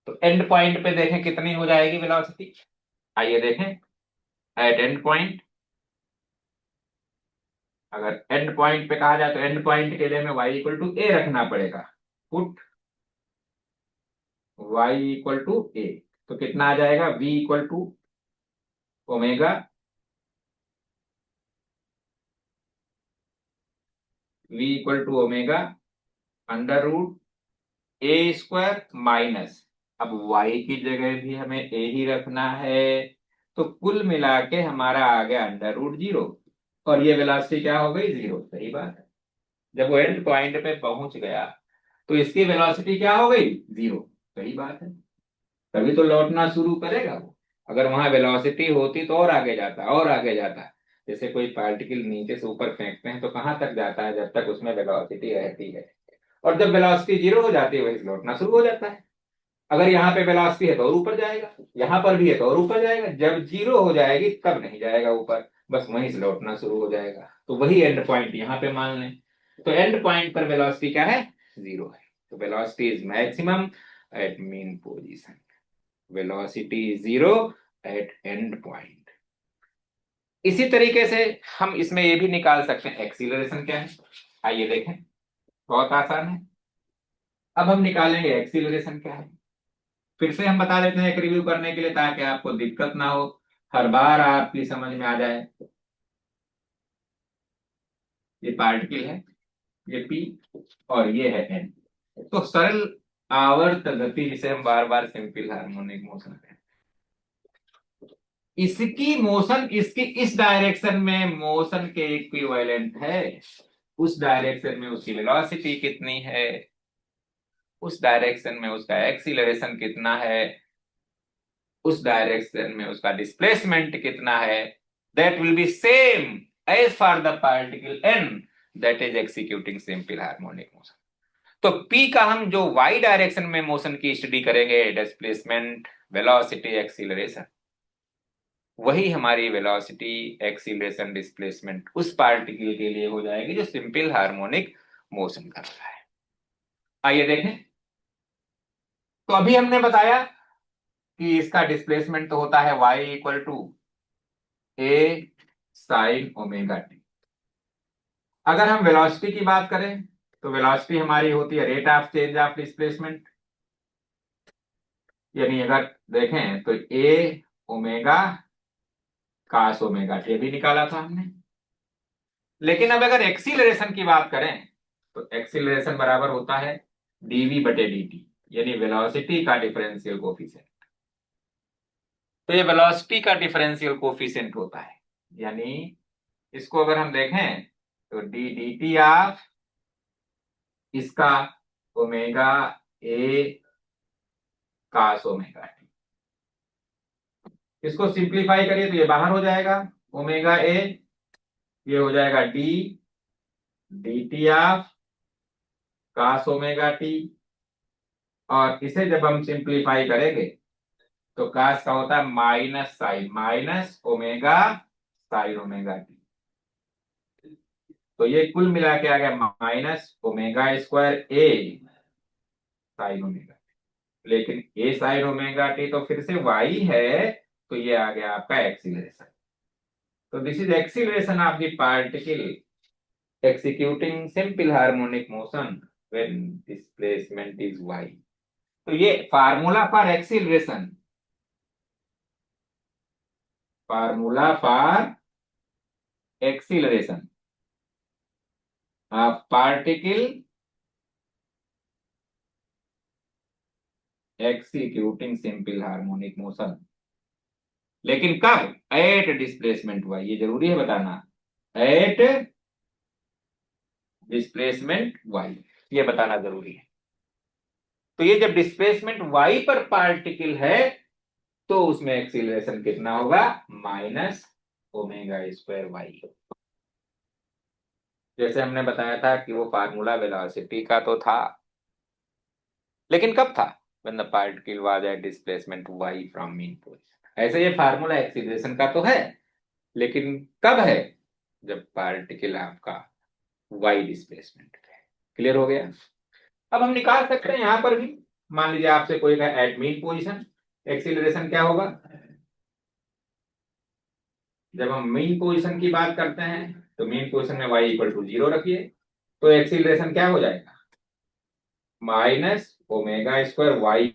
तो एंड पॉइंट पे देखें कितनी हो जाएगी वेलोसिटी। आइए देखें एट एंड पॉइंट। अगर एंड पॉइंट पे कहा जाए तो एंड पॉइंट के लिए हमें y इक्वल टू ए रखना पड़ेगा। Put y equal to a, तो कितना आ जाएगा v equal to omega, v equal to omega under root a square minus, अब y की जगह भी हमें a ही रखना है, तो कुल मिला के हमारा आ गया अंडर रूट 0, और ये वेलोसिटी क्या हो गई 0। सही बात है। जब वो एंड पॉइंट पे पहुंच गया तो इसकी वेलोसिटी क्या हो गई 0। सही बात है। तभी तो लौटना शुरू करेगा वो। अगर वहां वेलोसिटी होती तो और आगे जाता और आगे जाता। जैसे कोई पार्टिकल नीचे से ऊपर फेंकते हैं तो कहां तक जाता है, जब तक उसमें वेलोसिटी रहती है, और जब वेलोसिटी 0 हो जाती है वही लौटना शुरू हो जाता है। अगर यहाँ पे वेलोसिटी है तो और ऊपर जाएगा, यहाँ पर भी है तो और ऊपर जाएगा, जब 0 हो जाएगी तब नहीं जाएगा ऊपर, बस वहीं से लौटना शुरू हो जाएगा। तो वही एंड पॉइंट यहाँ पे मान लें। तो एंड पॉइंट पर वेलोसिटी क्या है 0 है। तो velocity is maximum at mean position, velocity is 0 at end point. इसी तरीके से हम इसमें ये भी निकाल सकते हैं एक्सीलरेशन क्या है। आइए देखें, बहुत आसान है। अब हम निकालेंगे एक्सीलरेशन क्या है। फिर से हम बता देते हैं एक रिव्यू करने के लिए, ताकि आपको दिक्कत ना हो, हर बार आपकी समझ में आ जाए। ये पार्टिकल है, ये पी, और ये है एन। तो सरल आवर्त गति जिसे हम बार बार सिंपल हार्मोनिक मोशन कहते हैं, इसकी मोशन इसकी इस डायरेक्शन में मोशन के इक्विवेलेंट है। उस डायरेक्शन में उसकी वेलोसिटी कितनी है, उस डायरेक्शन में उसका एक्सीलरेशन कितना है, उस डायरेक्शन में उसका डिस्प्लेसमेंट कितना है, that will be same as for the particle N that is executing simple harmonic motion. तो पी का हम जो वाई डायरेक्शन में मोशन की स्टडी करेंगे, डिस्प्लेसमेंट वेलोसिटी एक्सीलरेशन, वही हमारी वेलोसिटी एक्सीलरेशन डिस्प्लेसमेंट उस पार्टिकल के लिए हो जाएगी जो सिंपल हार्मोनिक मोशन कर रहा है। आइए देखें। तो अभी हमने बताया कि इसका डिस्प्लेसमेंट तो होता है y equal to A sine omega t. अगर हम वेलोसिटी की बात करें तो वेलोसिटी हमारी होती है rate of change of displacement, यानी अगर देखें तो ए ओमेगा कास ओमेगा टी भी निकाला था हमने। लेकिन अब अगर एक्सीलरेशन की बात करें तो एक्सीलरेशन बराबर होता है डीवी बटे dt, यानी वेलोसिटी का डिफरेंशियल कोफिशिएंट। तो ये वेलोसिटी का डिफरेंशियल कोफिशिएंट होता है, यानी इसको अगर हम देखें तो डी डी टी ऑफ इसका omega a cos omega t. इसको सिंप्लीफाई करिए तो ये बाहर हो जाएगा ओमेगा ए, ये हो जाएगा d d t of cos omega T, और इसे जब हम सिंप्लीफाई करेंगे तो कास का होता है minus omega sine omega T. तो ये कुल मिला के आ गया माइनस ओमेगा स्क्वायर ए साइन ओमेगा, लेकिन ए साइन ओमेगा टी तो फिर से वाई है, तो ये आ गया आपका एक्सीलरेशन। तो this is acceleration of the particle executing simple harmonic motion when displacement is y। तो ये formula for acceleration, formula for acceleration of particle executing simple harmonic motion, लेकिन कब, एट डिस्प्लेसमेंट y। ये जरूरी है बताना, एट डिस्प्लेसमेंट y, ये बताना जरूरी है। तो ये जब डिस्प्लेसमेंट y पर पार्टिकल है तो उसमें एक्सीलरेशन कितना होगा माइनस ओमेगा स्क्वायर वाई। जैसे हमने बताया था कि वो फार्मूला वेलोसिटी का तो था, लेकिन कब था? When the particle was at displacement y from mean position. ऐसे ये फार्मूला एक्सीलरेशन का तो है, लेकिन कब है? जब पार्टिकल आपका y डिस्प्लेसमेंट पे। क्लियर हो गया? अब हम निकाल सकते हैं यहां पर भी। मान लीजिए आपसे कोई कहे एट मीन पोजीशन एक्सीलरेशन क्या होगा। जब हम मीन पोजीशन की बात करते हैं तो मीन पोजीशन में y इक्वल टू 0 रखिए, तो एक्सीलरेशन क्या हो जाएगा? माइनस ओमेगा स्क्वायर वाई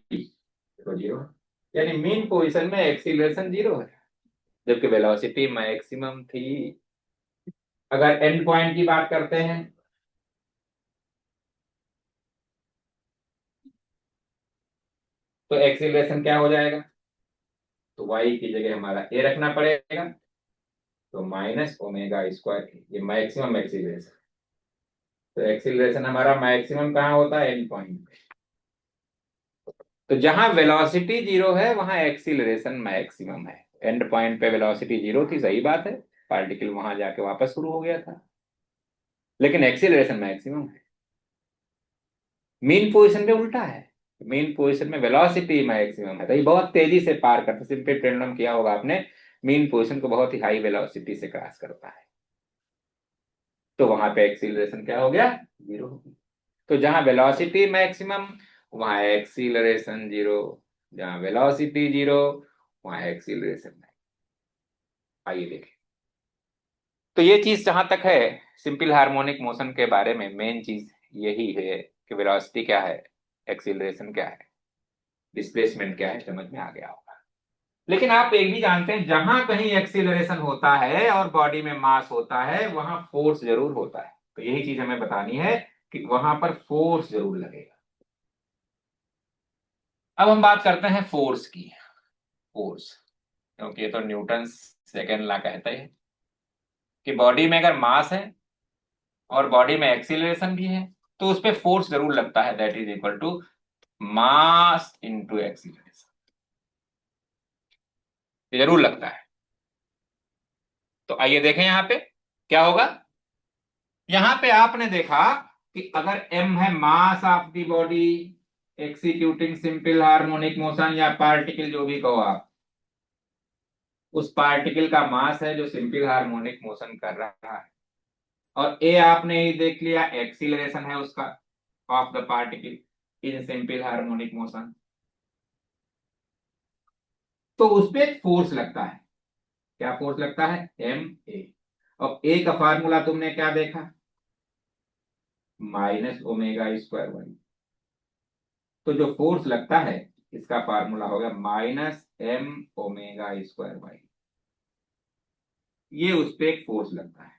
तो 0। यानी मीन पोजीशन में एक्सीलरेशन 0 है, जबकि वेलोसिटी मैक्सिमम थी। अगर एंड पॉइंट की बात करते हैं तो एक्सीलरेशन क्या हो जाएगा? तो y की जगह हमारा a रखना पड़ेगा, तो माइनस ओमेगा स्क्वायर, ये मैक्सिमम एक्सीलरेशन। तो एक्सीलरेशन हमारा मैक्सिमम कहाँ होता है? एंड पॉइंट पे। तो जहां वेलोसिटी 0 है वहां एक्सीलरेशन मैक्सिमम है। एंड पॉइंट पे वेलोसिटी 0 थी, सही बात है, पार्टिकल वहां जाके वापस शुरू हो गया था, लेकिन एक्सीलरेशन मैक्सिमम है। मीन पोजीशन पे उल्टा है। मीन पोजीशन में वेलोसिटी मैक्सिमम है, तो ये बहुत तेजी से पार करता है। सिंपल पेंडुलम किया होगा आपने, मीन पोजीशन को बहुत ही हाई वेलोसिटी से क्रॉस करता है, तो वहां पे एक्सीलरेशन क्या हो गया? 0 हो गया। तो जहां वेलोसिटी मैक्सिमम वहां एक्सीलरेशन 0, जहां वेलोसिटी 0 वहां एक्सीलरेशन। आइए देखें। तो ये चीज जहां तक है सिंपल हार्मोनिक मोशन के बारे में, मेन चीज यही है कि वेलोसिटी क्या है, एक्सीलरेशन क्या है, डिस्प्लेसमेंट क्या है, समझ में आ गया होगा। लेकिन आप एक भी जानते हैं, जहां कहीं एक्सीलरेशन होता है और बॉडी में मास होता है वहां फोर्स जरूर होता है। तो यही चीज हमें बतानी है कि वहां पर फोर्स जरूर लगेगा। अब हम बात करते हैं फोर्स की। फोर्स, क्योंकि ये तो न्यूटन सेकेंड लॉ कहता है कि बॉडी में अगर मास है और बॉडी में एक्सीलरेशन भी है तो उस पर फोर्स जरूर लगता है, that is equal to mass into acceleration. ये जरूर लगता है। तो आइए देखें यहां पे क्या होगा। यहां पे आपने देखा कि अगर m है mass of the body executing simple harmonic motion, या पार्टिकल जो भी कहो आप, उस पार्टिकल का मास है जो सिंपल हार्मोनिक मोशन कर रहा है, और a आपने ही देख लिया एक्सीलरेशन है उसका, of the particle in simple harmonic motion, तो उस पर फोर्स लगता है। क्या फोर्स लगता है? M a. अब ए का फार्मूला तुमने क्या देखा? Minus omega square y. तो जो फोर्स लगता है इसका फार्मूला होगा minus m omega square y. ये उस पर एक फोर्स लगता है।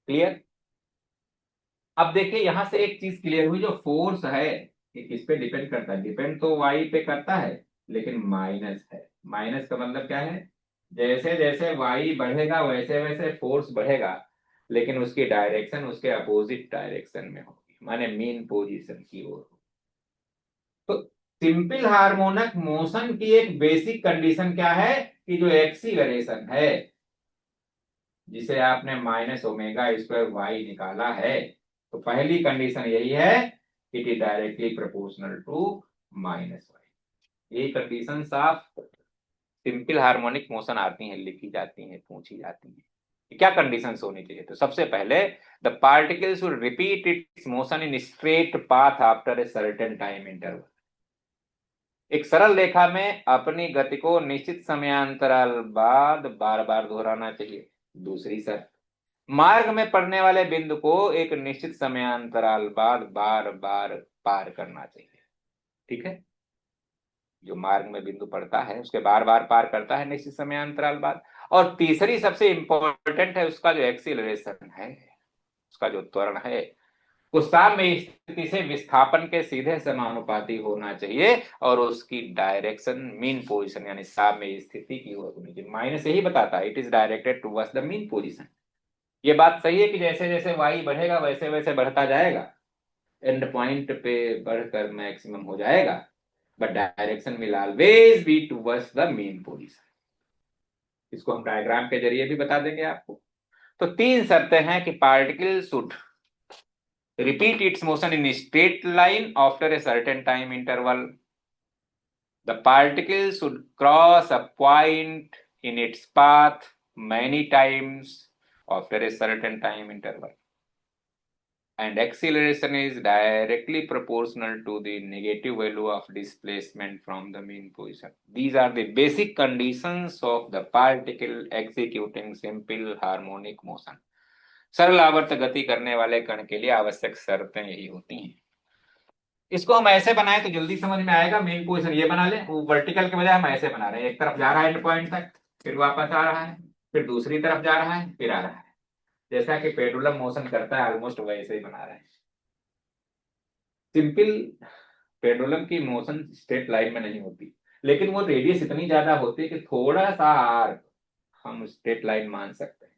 क्लियर? अब देखिए यहां से एक चीज क्लियर हुई, जो फोर्स है ये किस पे डिपेंड करता है? डिपेंड तो वाई पे करता है, लेकिन माइनस है। माइनस का मतलब क्या है? जैसे जैसे वाई बढ़ेगा वैसे वैसे फोर्स बढ़ेगा, लेकिन उसकी डायरेक्शन उसके अपोजिट डायरेक्शन में होगी, माने मीन पोजीशन की ओर। तो सिंपल हार्मोनिक मोशन की एक बेसिक कंडीशन क्या है? कि जो एक्सीलरेशन है, जिसे आपने माइनस ओमेगा स्क्वायर वाई निकाला है, तो पहली कंडीशन यही है, it is directly proportional to minus y. ये कंडीशन साफ सिंपल हार्मोनिक मोशन आती हैं, लिखी जाती हैं, पूछी जाती हैं। कि क्या कंडीशंस होनी चाहिए? तो सबसे पहले, the particle should repeat it's motion in straight path after a certain time interval. एक सरल रेखा में अपनी गति को निश्चित समयांतराल बाद बार बार दोहराना चाहिए। दूसरी शर्त, मार्ग में पड़ने वाले बिंदु को एक निश्चित समयांतराल बाद बार बार पार करना चाहिए। ठीक है? जो मार्ग में बिंदु पड़ता है उसके बार बार पार करता है निश्चित समयांतराल बाद। और तीसरी सबसे इंपॉर्टेंट है, उसका जो एक्सीलरेशन है, उसका जो त्वरण है, वो साम्य स्थिति से विस्थापन के सीधे समानुपाती होना चाहिए, और उसकी डायरेक्शन मीन पोजीशन यानी साम्य स्थिति की ओर होनी चाहिए। माइनस यही बताता है, it is directed towards the mean position. ये बात सही है कि जैसे जैसे वाई बढ़ेगा वैसे वैसे बढ़ता जाएगा, एंड पॉइंट पे बढ़कर मैक्सिमम हो जाएगा, but direction will always be towards the mean position. इसको हम डायग्राम के जरिए भी बता देंगे आपको। तो तीन शर्तें हैं कि particle should repeat its motion in a straight line after a certain time interval. The particle should cross a point in its path many times after a certain time interval. And acceleration is directly proportional to the negative value of displacement from the mean position. These are the basic conditions of the particle executing simple harmonic motion. सरल आवर्त गति करने वाले कण के लिए आवश्यक शर्तें यही होती हैं। इसको हम ऐसे बनाए तो जल्दी समझ में आएगा। मेन पोजीशन ये बना ले, वो वर्टिकल के बजाय हम ऐसे बना रहे हैं। एक तरफ जा रहा है एंड पॉइंट तक, फिर वापस आ रहा है, फिर दूसरी तरफ जा रहा है, फिर आ रहा है। जैसा कि पेंडुलम मोशन करता है ऑलमोस्ट वैसे ही बना रहे हैं। सिंपल पेंडुलम की मोशन स्ट्रेट लाइन में नहीं होती, लेकिन वो रेडियस इतनी ज्यादा होती है कि थोड़ा सा आर्क हम स्ट्रेट लाइन मान सकते हैं।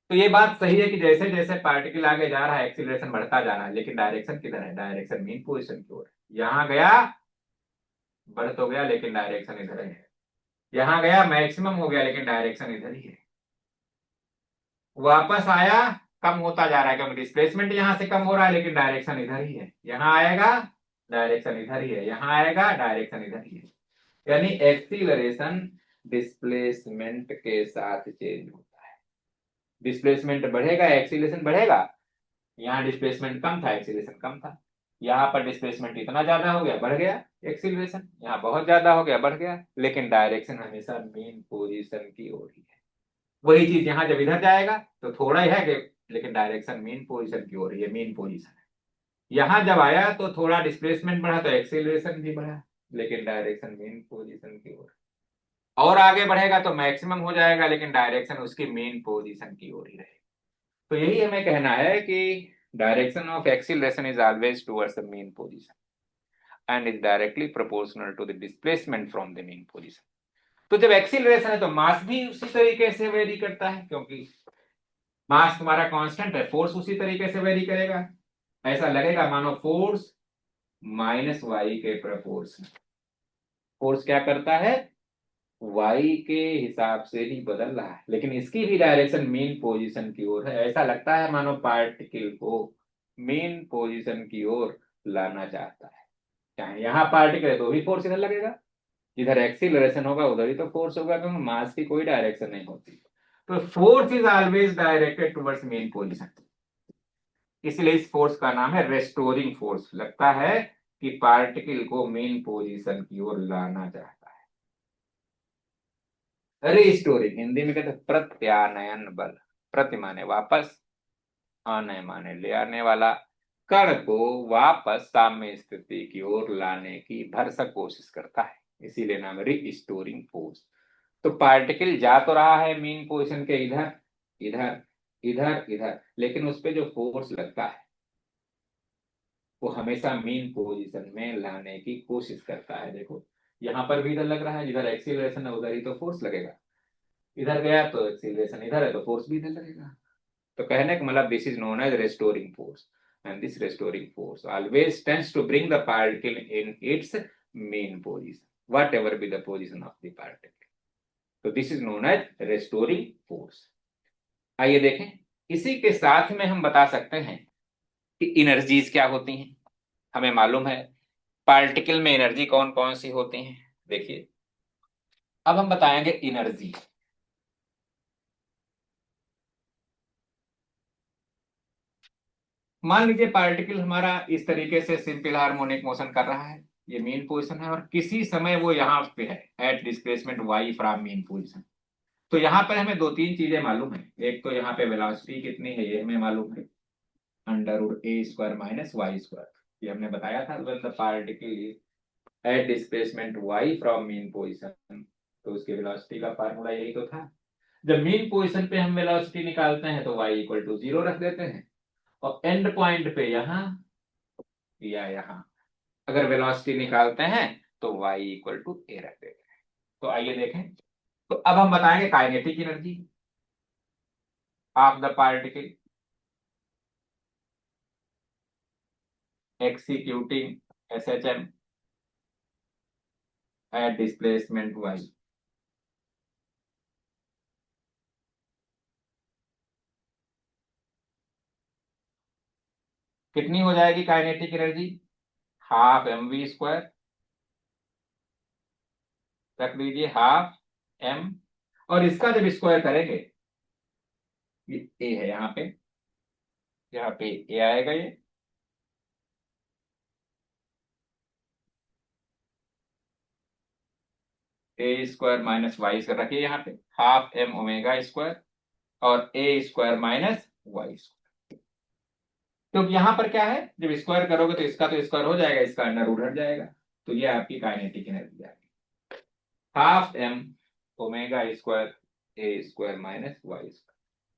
तो ये बात सही है कि जैसे जैसे पार्टिकल आगे जा रहा है एक्सीलरेशन बढ़ता जा रहा है, लेकिन डायरेक्शन किधर है? डायरेक्शन मीन पोजीशन की ओर है। यहां गया बढ़ तो गया, लेकिन डायरेक्शन इधर ही है। यहां गया मैक्सिमम हो गया, लेकिन डायरेक्शन इधर ही है। वापस आया कम होता जा रहा है, क्योंकि डिस्प्लेसमेंट यहां से कम हो रहा है, लेकिन डायरेक्शन इधर ही है। यहां आएगा डायरेक्शन इधर ही है, यहां आएगा डायरेक्शन इधर ही है। यानी एक्सीलरेशन डिस्प्लेसमेंट के साथ चेंज होता है। डिस्प्लेसमेंट बढ़ेगा, एक्सीलरेशन बढ़ेगा। यहाँ डिस्प्लेसमेंट कम था, एक्सीलरेशन कम था। यहाँ पर डिस्प्लेसमेंट इतना ज्यादा हो गया, बढ़ गया एक्सीलरेशन। यहाँ बहुत ज्यादा हो गया, बढ़ गया। लेकिन डायरेक्शन हमेशा मेन पोजीशन की ओर ही है। वही चीज यहाँ जब इधर जाएगा तो थोड़ा ही है कि, लेकिन डायरेक्शन मेन पोजीशन की ओर ही है, मेन पोजीशन है। यहाँ जब आया तो थोड़ा डिस्प्लेसमेंट बढ़ा तो एक्सीलरेशन भी बढ़ा, लेकिन डायरेक्शन मेन पोजीशन की ओर। और आगे बढ़ेगा तो मैक्सिमम हो जाएगा, लेकिन डायरेक्शन उसकी मेन पोजीशन की ओर ही रहेगी। तो यही हमें कहना है कि direction of acceleration is always towards the mean position and is directly proportional to the displacement from the mean position. तो जब एक्सीलरेशन है तो मास भी उसी तरीके से वेरी करता है, क्योंकि मास तुम्हारा कांस्टेंट है, फोर्स उसी तरीके से वेरी करेगा। ऐसा लगेगा मानो फोर्स माइनस वाई के प्रपोर्शनल। फोर्स क्या करता है? वाई के हिसाब से ही बदल रहा है, लेकिन इसकी भी डायरेक्शन मेन पोजीशन की ओर है। ऐसा लगता है मानो पार्टिकल को मेन पोजीशन की ओर लाना चाहता है। चाहे यहाँ पार्टिकल है तो भी फोर्स इधर लगेगा, इधर एक्सीलरेशन होगा उधर ही तो फोर्स होगा, क्योंकि मास की कोई डायरेक्शन नहीं होती। तो force is always directed towards main position. इसलिए इस फोर्स का नाम है रेस्टोरिंग फोर्स। लगता है कि पार्टिकल को मेन पोजीशन की ओर लाना चाहता है। रिस्टोरिंग हिंदी में कहते हैं प्रत्यानयन बल। प्रति माने वापस, आनय माने ले आने वाला। कण को वापस साम्य स्थिति की ओर लाने की भरसक कोशिश करता है, इसीलिए नाम रिस्टोरिंग फोर्स। तो पार्टिकल जा तो रहा है मेन पोजीशन के इधर इधर इधर इधर, लेकिन उस पर जो फोर्स लगता है वो हमेशा मेन पोजीशन में लाने की कोशिश करता है। देखो यहां पर भी इधर लग रहा है, जिधर एक्सीलरेशन है उधर ही तो फोर्स लगेगा। इधर गया तो एक्सीलरेशन इधर है तो फोर्स भी इधर लगेगा। तो कहने का मतलब this is known as restoring force, and this restoring force always tends to bring the particle in its mean position what be the position of the particle. तो this is known as restoring force. आइए देखें, इसी के साथ में हम बता सकते हैं कि एनर्जीज क्या होती हैं। हमें मालूम है पार्टिकल में एनर्जी कौन कौन सी होती हैं। देखिए अब हम बताएंगे एनर्जी। मान लीजिए पार्टिकल हमारा इस तरीके से सिंपल हार्मोनिक मोशन कर रहा है, ये मेन पोजीशन है, और किसी समय वो यहाँ पे है at displacement y from mean position. तो यहाँ पर हमें दो तीन चीजें मालूम है। एक तो यहाँ पे वेलोसिटी कितनी है ये हमें मालूम है, under root a square minus y square. ये हमने बताया था when the particle is at displacement y from mean position, तो उसके वेलोसिटी का फार्मूला यही तो था। जब मेन पोजीशन पे हम वेलोसिटी निकालते हैं तो वाई इक्वल टू जीरो रख देते हैं, और एंड पॉइंट पे यहाँ या यहाँ अगर वेलोसिटी निकालते हैं तो y इक्वल टू ए रख देते हैं। तो आइए देखें, तो अब हम बताएंगे kinetic energy of the particle executing SHM at displacement y। कितनी हो जाएगी kinetic energy? Half m v square, रख लीजिए हाफ एम, और इसका जब स्क्वायर करेंगे, ये ए है यहाँ पे ए आएगा ये, ए स्क्वायर माइनस वाई स्क्वायर रखिए यहाँ पे, हाफ एम ओमेगा स्क्वायर और ए स्क्वायर माइनस वाई स्क्वायर। क्योंकि यहाँ पर क्या है, जब स्क्वायर करोगे तो इसका तो स्क्वायर हो जाएगा, इसका अंडर रूट हट जाएगा, तो ये आपकी काइनेटिक एनर्जी आ गई, हाफ एम ओमेगा स्क्वायर ए स्क्वायर माइनस वाई स्क्वायर।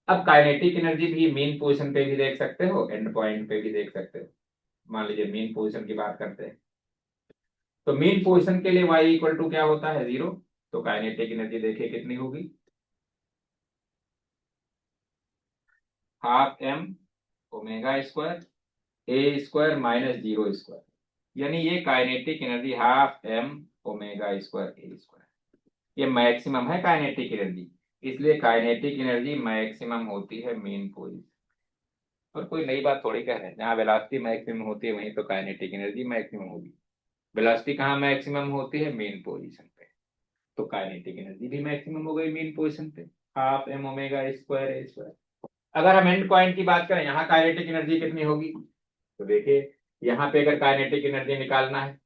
अब काइनेटिक एनर्जी भी मीन पोजीशन पे भी देख सकते हो, एंड पॉइंट पे भी देख सकते हो। मान लीजिए मीन पोजीशन की बात करते हैं, तो मीन पोजीशन के लिए y इक्वल टू क्या होता है, 0। तो काइनेटिक एनर्जी देखिए कितनी होगी, हाफ एम ओमेगा स्क्वायर ए स्क्वायर माइनस 0 स्क्वायर, यानी ये kinetic energy half M omega square ए स्क्वायर, ये मैक्सिमम है काइनेटिक एनर्जी। इसलिए काइनेटिक एनर्जी मैक्सिमम होती है मीन पोजीशन। और कोई नई बात थोड़ी कह रहे हैं, जहाँ वेलोसिटी मैक्सिमम होती है वहीं तो काइनेटिक एनर्जी मैक्सिमम होगी। वेलोसिटी कहाँ मैक्सिमम होती है, मेन पोजीशन पे, तो काइनेटिक एनर्जी भी मैक्सिमम हो गई मेन पोजीशन पे, हाफ एम ओमेगा स्क्वायर ए स्क्वायर। अगर हम एंड पॉइंट की बात करें, यहाँ काइनेटिक एनर्जी कितनी होगी, तो देखिए यहाँ पे अगर काइनेटिक एनर्जी निकालना है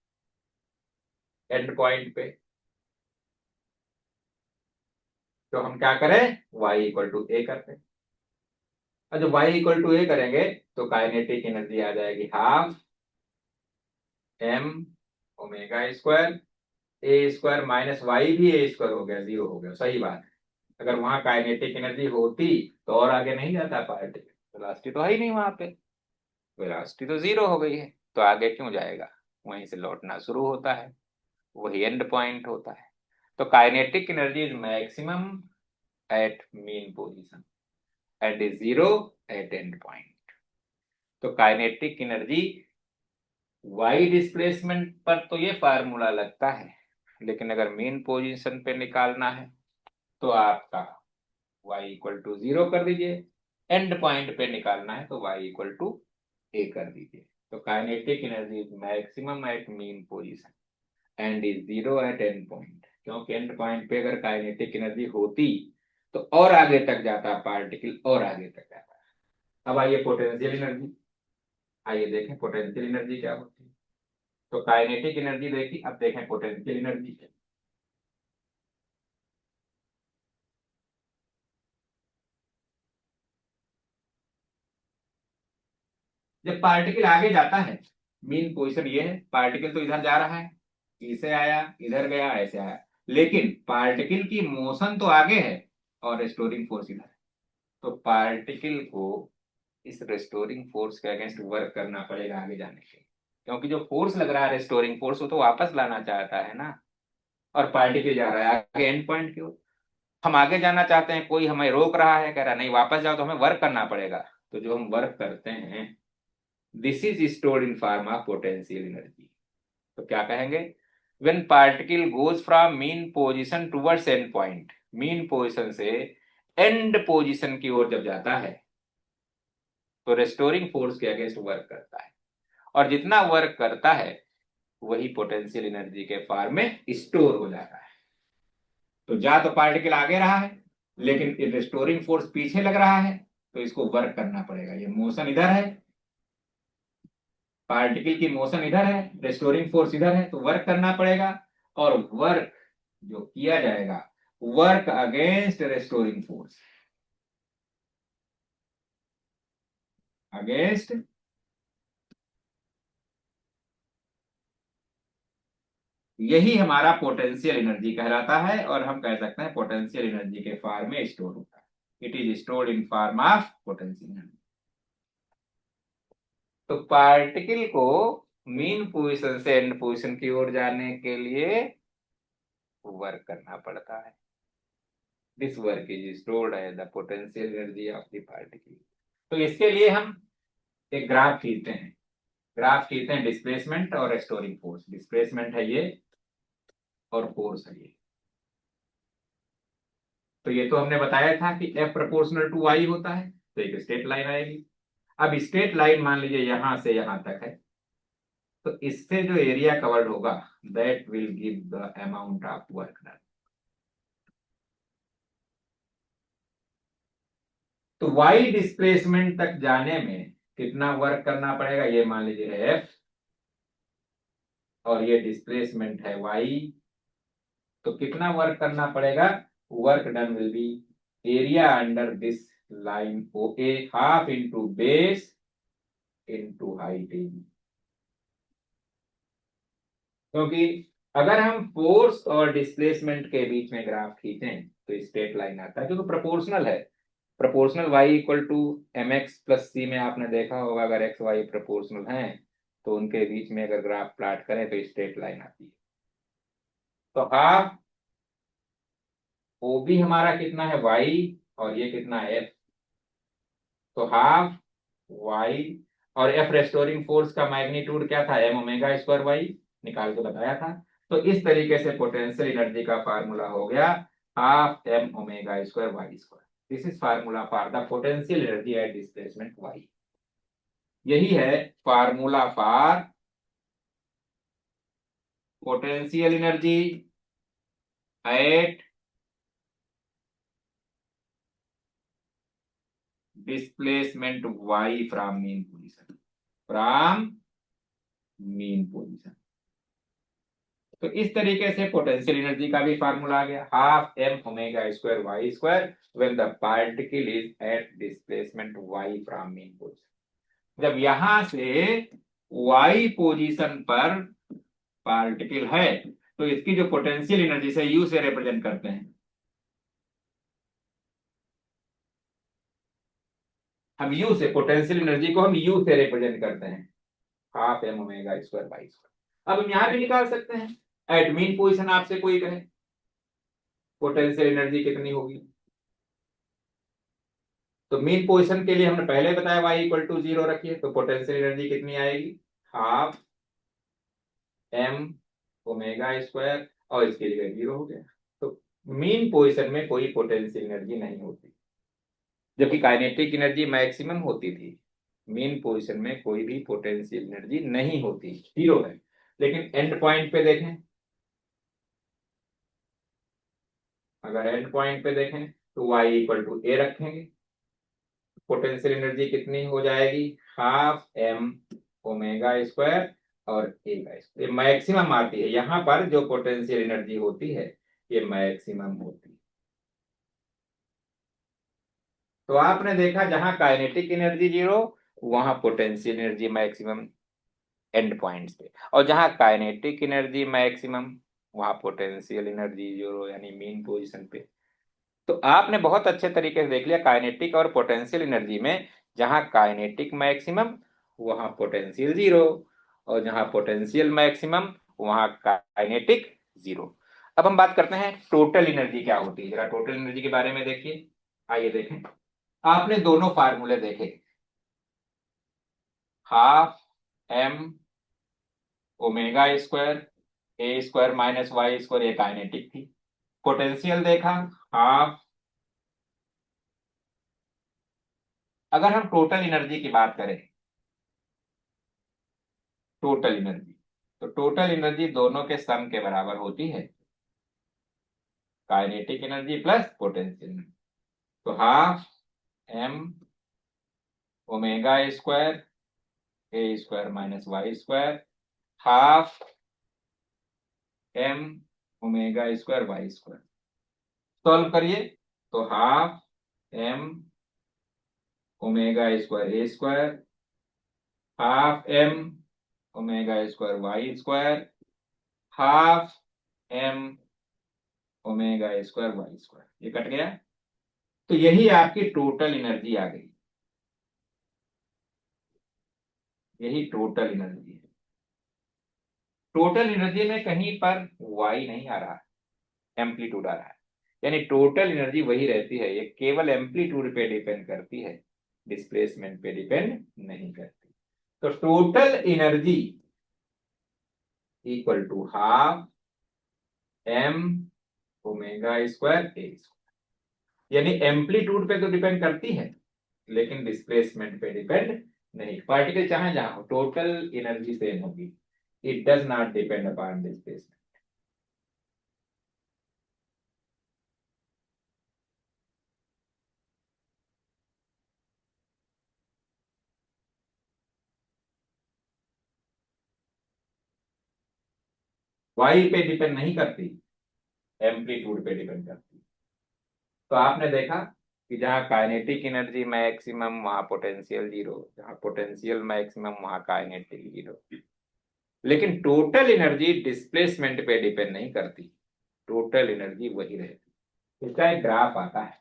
एंड पॉइंट पे, तो हम क्या करें, y इक्वल टू ए करते हैं। और जब y इक्वल टू ए करेंगे तो काइनेटिक एनर्जी आ जाएगी हाफ एम ओमेगा स्क्वायर ए स्क्वायर माइनस वाई, भी ए स्क्वायर हो गया, 0 हो गया, सही बात है। अगर वहां काइनेटिक एनर्जी होती तो और आगे नहीं जाता पार्टिकल, वेलोसिटी तो है ही नहीं वहां पे, वेलोसिटी तो 0 हो गई है, तो आगे क्यों जाएगा, वहीं से लौटना शुरू होता है, वही एंड पॉइंट होता है। तो kinetic energy is maximum at mean position and is 0 at end point. तो काइनेटिक एनर्जी वाई डिस्प्लेसमेंट पर तो ये फार्मूला लगता है, लेकिन अगर मेन पोजीशन पे निकालना है तो आपका y इक्वल टू 0 कर दीजिए, एंड पॉइंट पे निकालना है तो y इक्वल टू ए कर दीजिए। तो kinetic energy is maximum at mean position and is 0 at end point, क्योंकि एंड पॉइंट पे अगर काइनेटिक एनर्जी होती तो और आगे तक जाता पार्टिकल, और आगे तक जाता। अब आइए पोटेंशियल एनर्जी, आइए देखें पोटेंशियल एनर्जी क्या होती है। तो काइनेटिक एनर्जी देखी, अब देखें पोटेंशियल एनर्जी। जब पार्टिकल आगे जाता है, मीन पोजीशन ये है, पार्टिकल तो इधर जा रहा है, इसे आया इधर गया ऐसे आया, लेकिन पार्टिकल की मोशन तो आगे है और रेस्टोरिंग फोर्स इधर है। तो पार्टिकल को इस रेस्टोरिंग फोर्स के अगेंस्ट वर्क करना पड़ेगा आगे जाने के लिए, क्योंकि जो फोर्स लग रहा है रेस्टोरिंग फोर्स, वो तो वापस लाना चाहता है ना। और पार्टिकल जा रहा है आगे एंड पॉइंट की ओर, हम आगे जाना चाहते हैं, कोई हमें रोक रहा है, कह रहा है नहीं वापस जाओ, तो हमें वर्क करना पड़ेगा। तो जो हम वर्क करते हैं, this is stored in form of potential energy. तो क्या कहेंगे, when particle goes from mean position towards and point, mean position से एंड पोजीशन की ओर जब जाता है तो रेस्टोरिंग फोर्स के अगेंस्ट वर्क करता है, और जितना वर्क करता है वही पोटेंशियल एनर्जी के फॉर्म में स्टोर हो जाता है। तो जा तो पार्टिकल आगे रहा है, लेकिन रेस्टोरिंग फोर्स पीछे लग रहा है, तो इसको वर्क करना पड़ेगा। ये मोशन इधर है, पार्टिकल की मोशन इधर है, रेस्टोरिंग फोर्स इधर है, तो वर्क करना पड़ेगा। और वर्क जो किया जाएगा, work against restoring force, against, यही हमारा पोटेंशियल एनर्जी कहलाता है, और हम कह सकते हैं पोटेंशियल एनर्जी के फॉर्म में स्टोर होता है। It is stored in form of potential energy. तो पार्टिकल को मीन पोजीशन से एंड पोजीशन की ओर जाने के लिए वर्क करना पड़ता है। This work is stored as the potential energy of the particle. तो इसके लिए हम एक ग्राफ खींचते हैं, ग्राफ खींचते हैं डिस्प्लेसमेंट और स्टोरिंग फोर्स। डिस्प्लेसमेंट है ये और फोर्स है ये। तो ये तो हमने बताया था कि F प्रोपोर्शनल टू y होता है, तो एक स्ट्रेट लाइन आएगी। अब स्ट्रेट लाइन मान लीजिए यहां से यहां तक है, तो इससे जो एरिया कवर्ड होगा that will give the amount of work done. तो वाई डिस्प्लेसमेंट तक जाने में कितना वर्क करना पड़ेगा, ये मान लीजिए एफ और ये डिस्प्लेसमेंट है वाई, तो कितना वर्क करना पड़ेगा, work done will be area under this line O A half into base into height A. क्योंकि अगर हम फोर्स और डिस्प्लेसमेंट के बीच में ग्राफ खींचें तो स्ट्रेट लाइन आता है, क्योंकि प्रोपोर्शनल है। Proportional y equal to M X plus C में आपने देखा होगा, अगर एक्स वाई प्रोपोर्शनल हैं तो उनके बीच में अगर ग्राफ प्लॉट करें तो स्ट्रेट लाइन आती है। तो हाफ ओ भी हमारा कितना है y, और ये कितना है f, तो हाफ y, और एफ रेस्टोरिंग फोर्स का मैग्नीट्यूड क्या था, एम ओमेगा स्क्वायर वाई, निकाल के बताया था। तो इस तरीके से पोटेंशियल एनर्जी का फार्मूला हो गया half M omega square y square. This is formula for the potential energy at displacement y. यही है formula for potential energy at displacement y from mean position, from mean position. तो इस तरीके से potential energy का भी formula आ गया, half M omega square y square when the particle is at displacement y from mean position. जब यहां से वाई पोजीशन पर पार्टिकल है तो इसकी जो पोटेंशियल एनर्जी से यू से रिप्रेजेंट करते हैं, हम यू से पोटेंशियल एनर्जी को हम यू से रिप्रेजेंट करते हैं, half M omega square y square. अब हम यहां भी निकाल सकते हैं, एट मीन पोजीशन आपसे कोई कहे पोटेंशियल एनर्जी कितनी होगी, तो मीन पोजीशन के लिए हमने पहले बताया y इक्वल टू 0 रखिए, तो पोटेंशियल एनर्जी कितनी आएगी, हाफ एम ओमेगा स्क्वायर, और इसके लिए 0 हो गया। तो मीन पोजीशन में कोई पोटेंशियल एनर्जी नहीं होती, जबकि काइनेटिक एनर्जी मैक्सिमम होती थी। मीन पोजीशन में कोई भी पोटेंशियल एनर्जी नहीं होती, 0 है। लेकिन एंड पॉइंट पे देखें, अगर एंड पॉइंट पे देखें तो y इक्वल टू ए रखेंगे, पोटेंशियल एनर्जी कितनी हो जाएगी, हाफ एम ओमेगा स्क्वायर और ए का स्क्वायर, ये मैक्सिमम आती है। यहां पर जो पोटेंशियल एनर्जी होती है ये मैक्सिमम होती है। तो आपने देखा जहां काइनेटिक एनर्जी 0 वहां potential energy maximum and points पे, और जहां काइनेटिक एनर्जी मैक्सिमम वहां पोटेंशियल एनर्जी 0 यानी मीन पोजीशन पे। तो आपने बहुत अच्छे तरीके से देख लिया काइनेटिक और पोटेंशियल एनर्जी में, जहां काइनेटिक मैक्सिमम वहां पोटेंशियल 0, और जहां पोटेंशियल मैक्सिमम वहां काइनेटिक 0। अब हम बात करते हैं टोटल एनर्जी क्या होती है, जरा टोटल एनर्जी के बारे में देखिए। आइए देखें, आपने दोनों फार्मूले देखे, हाफ एम ओमेगा स्क्वायर ए स्क्वायर माइनस वाई स्क्वायर, ये काइनेटिक थी। पोटेंशियल देखा हाफ, अगर हम टोटल एनर्जी की बात करें, टोटल एनर्जी, तो टोटल एनर्जी दोनों के सम के बराबर होती है, kinetic energy plus potential energy. तो हाफ एम ओमेगा स्क्वायर ए square minus y square, half M omega square y square. Solve करिए, तो हाफ एम ओमेगा स्क्वायर ए square, half M omega square y square, half M omega square y square, ये cut गया। तो यही आपकी total energy आ गई, यही टोटल एनर्जी है। टोटल एनर्जी में कहीं पर वाई नहीं आ रहा, एम्पलीट्यूड आ रहा है, यानी टोटल एनर्जी वही रहती है, ये केवल एम्पलीट्यूड पे डिपेंड करती है, डिस्प्लेसमेंट पे डिपेंड नहीं करती। तो total energy equal to half M omega square A square, यानी एम्पलीट्यूड पे तो डिपेंड करती है लेकिन डिस्प्लेसमेंट पे डिपेंड नहीं, पार्टिकल चाहे जहां हो, टोटल एनर्जी सेम होगी। It does not depend upon displacement. Y पे डिपेंड नहीं करती, एम्पलीट्यूड पे डिपेंड करती। तो आपने देखा कि जहाँ काइनेटिक एनर्जी मैक्सिमम वहां पोटेंशियल जीरो, जहाँ पोटेंशियल मैक्सिमम वहां काइनेटिक जीरो। लेकिन टोटल एनर्जी डिस्प्लेसमेंट पे डिपेंड नहीं करती, टोटल एनर्जी वही रहती। इसका एक ग्राफ आता है।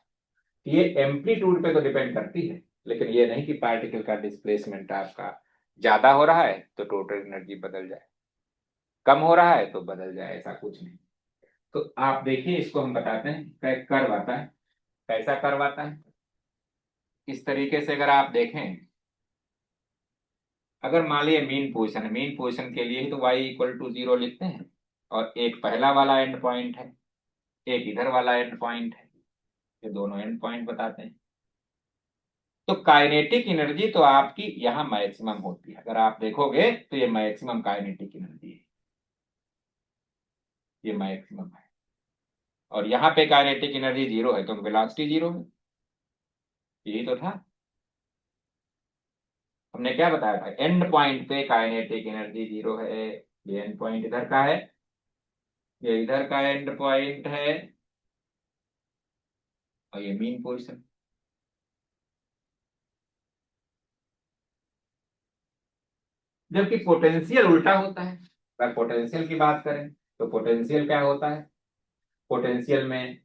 ये एम्पलीट्यूड पे तो डिपेंड करती है, लेकिन ये नहीं कि पार्टिकल का डिस्प्लेसमेंट आपका ज्यादा हो रहा है तो टोटल एनर्जी बदल जाए, कम हो रहा है तो बदल जाए, ऐसा कुछ नहीं। तो आप देखिए, इसको हम बताते हैं, इसका एक कर्व आता है। कैसा कर्व आता है? इस तरीके से अगर आप देखें, अगर मान लिया मीन पोजिशन है, मीन पोजिशन के लिए ही तो y = 0 लिखते हैं, और एक पहला वाला एंड पॉइंट है, एक इधर वाला एंड पॉइंट है, ये दोनों एंड पॉइंट बताते हैं। तो काइनेटिक एनर्जी तो आपकी यहाँ मैक्सिमम होती है, अगर आप देखोगे तो ये मैक्सिमम काइनेटिक एनर्जी है, ये मैक्सिमम है। और यहाँ पे काइनेटिक एनर्जी जीरो है तो वेलोसिटी जीरो है, यही तो था। हमने क्या बताया था, एंड पॉइंट पे काइनेटिक एनर्जी जीरो है। ये एंड पॉइंट इधर का है, ये इधर का एंड पॉइंट है, और ये मीन पोजिशन। जबकि पोटेंशियल उल्टा होता है। अगर पोटेंशियल की बात करें तो पोटेंशियल क्या होता है, पोटेंशियल में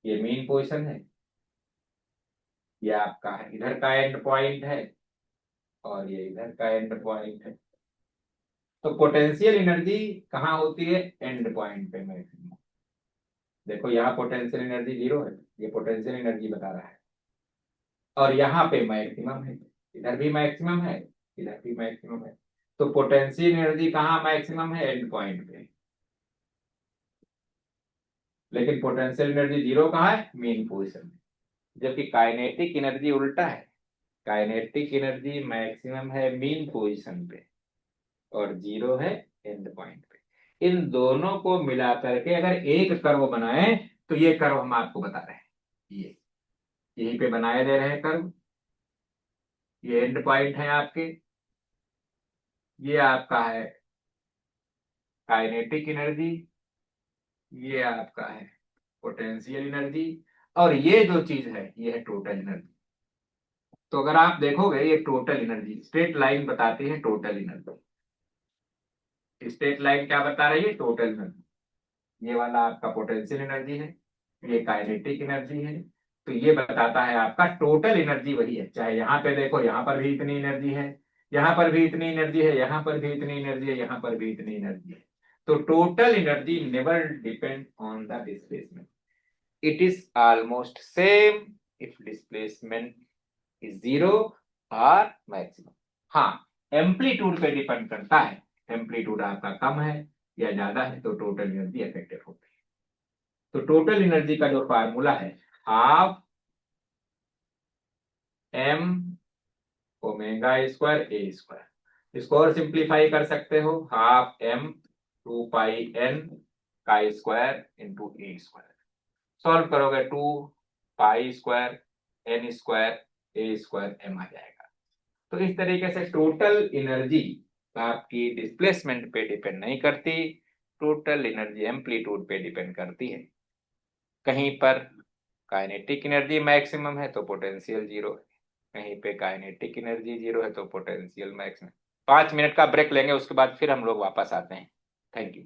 ये मीन पोजिशन है, ये आपका है इधर का एंड पॉइंट है, और ये इधर का एंड पॉइंट है। तो पोटेंशियल एनर्जी कहाँ होती है, एंड पॉइंट पे मैक्सिमम। देखो यहाँ पोटेंशियल एनर्जी जीरो है, ये पोटेंशियल एनर्जी बता रहा है, और यहाँ पे मैक्सिमम है, इधर भी मैक्सिमम है, इधर भी मैक्सिमम है। तो पोटेंशियल एनर्जी कहाँ मैक्सिमम है, एंड पॉइंट पे। लेकिन पोटेंशियल एनर्जी जीरो कहाँ है, मेन पोजिशन में। जबकि काइनेटिक एनर्जी उल्टा है, काइनेटिक एनर्जी मैक्सिमम है मीन पोजीशन पे, और जीरो है एंड पॉइंट पे। इन दोनों को मिला करके अगर एक कर्व बनाए, तो ये कर्व हम आपको बता रहे हैं, ये यहीं पे बनाए दे रहे हैं कर्व। ये एंड पॉइंट है आपके, ये आपका है काइनेटिक एनर्जी, ये आपका है पोटेंशियल एनर्जी, और ये जो चीज है ये है टोटल एनर्जी। तो अगर आप देखोगे, ये टोटल एनर्जी स्ट्रेट लाइन बताती है, टोटल एनर्जी। स्ट्रेट लाइन क्या बता रही है, टोटल एनर्जी। ये वाला आपका पोटेंशियल एनर्जी है, ये काइनेटिक एनर्जी है। तो ये बताता है आपका टोटल एनर्जी वही है, चाहे यहाँ पे देखो, यहाँ पर भी इतनी एनर्जी है, यहाँ पर भी इतनी एनर्जी है, यहाँ पर भी इतनी एनर्जी है, यहाँ पर भी इतनी एनर्जी है। तो total energy never depend on the displacement, it is almost same if displacement is zero और मैक्सिमम। हाँ, एम्पलीट्यूड पे डिपेंड करता है, एम्पलीट्यूड आपका कम है या ज्यादा है तो टोटल एनर्जी अफेक्टेड होती है। तो टोटल एनर्जी का जो फार्मूला है, हाफ एम ओमेगा स्क्वायर ए स्क्वायर। इसको और सिंप्लीफाई कर सकते हो, हाफ एम 2 पाई n का स्क्वायर इंटू ए स्क्वायर। सॉल्व करोगे 2 पाई स्क्वायर n स्क्वायर ए स्क्वायर एम आ जाएगा। तो इस तरीके से टोटल एनर्जी आपकी डिस्प्लेसमेंट पे डिपेंड नहीं करती, टोटल एनर्जी एम्पलीट्यूड पे डिपेंड करती है। कहीं पर काइनेटिक एनर्जी मैक्सिमम है तो पोटेंशियल जीरो है, कहीं पे काइनेटिक एनर्जी जीरो है तो पोटेंशियल मैक्सिमम। 5 मिनट का ब्रेक लेंगे, उसके बाद फिर हम लोग वापस आते हैं। Thank you.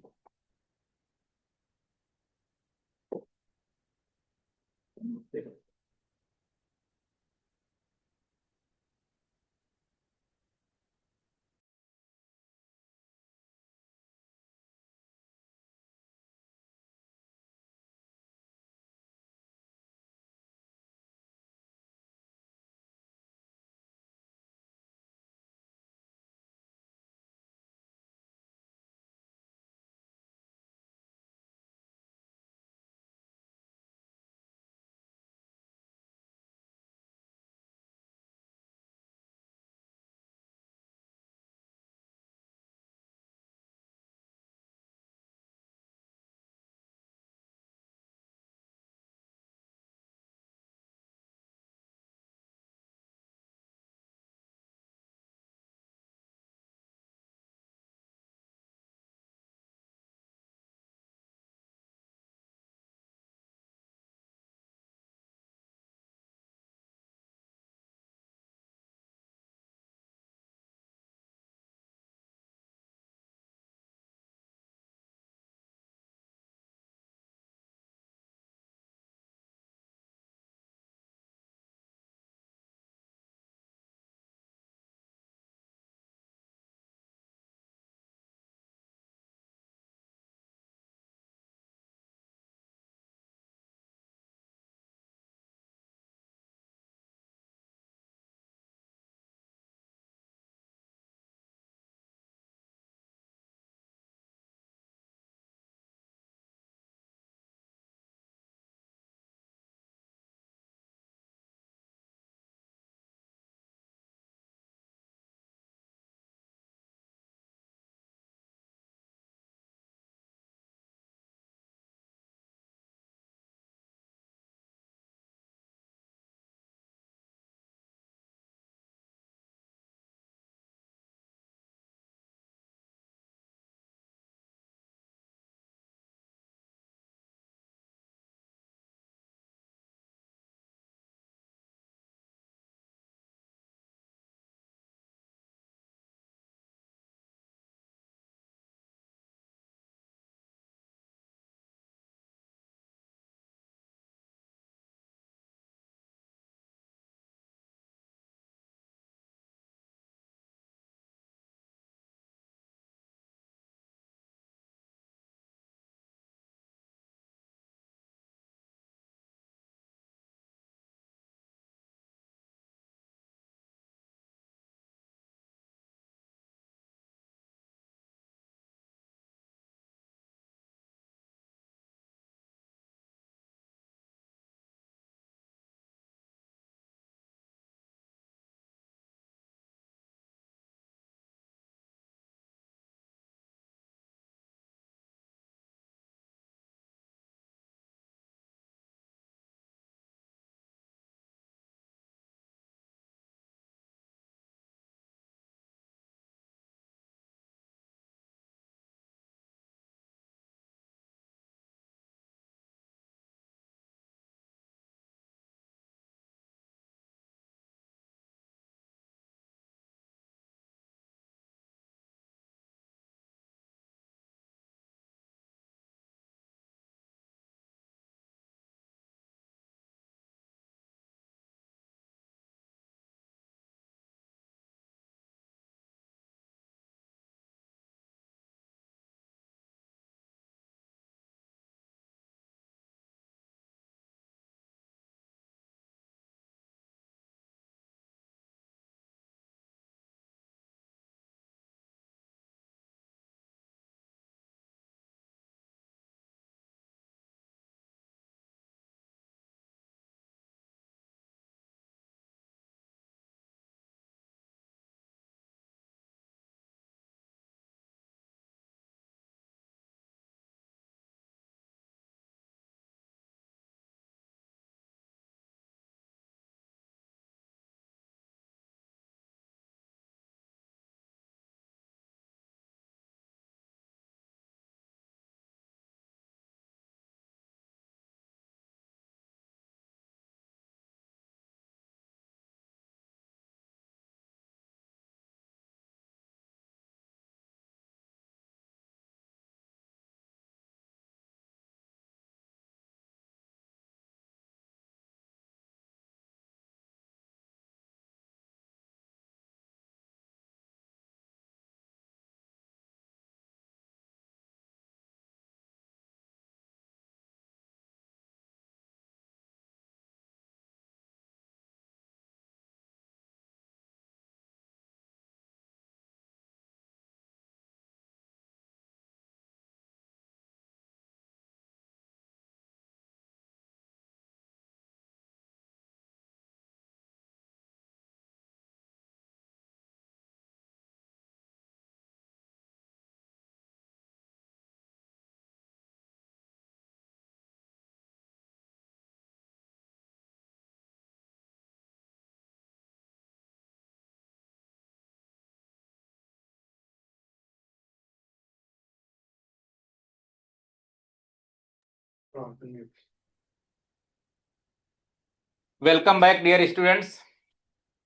Welcome back dear students.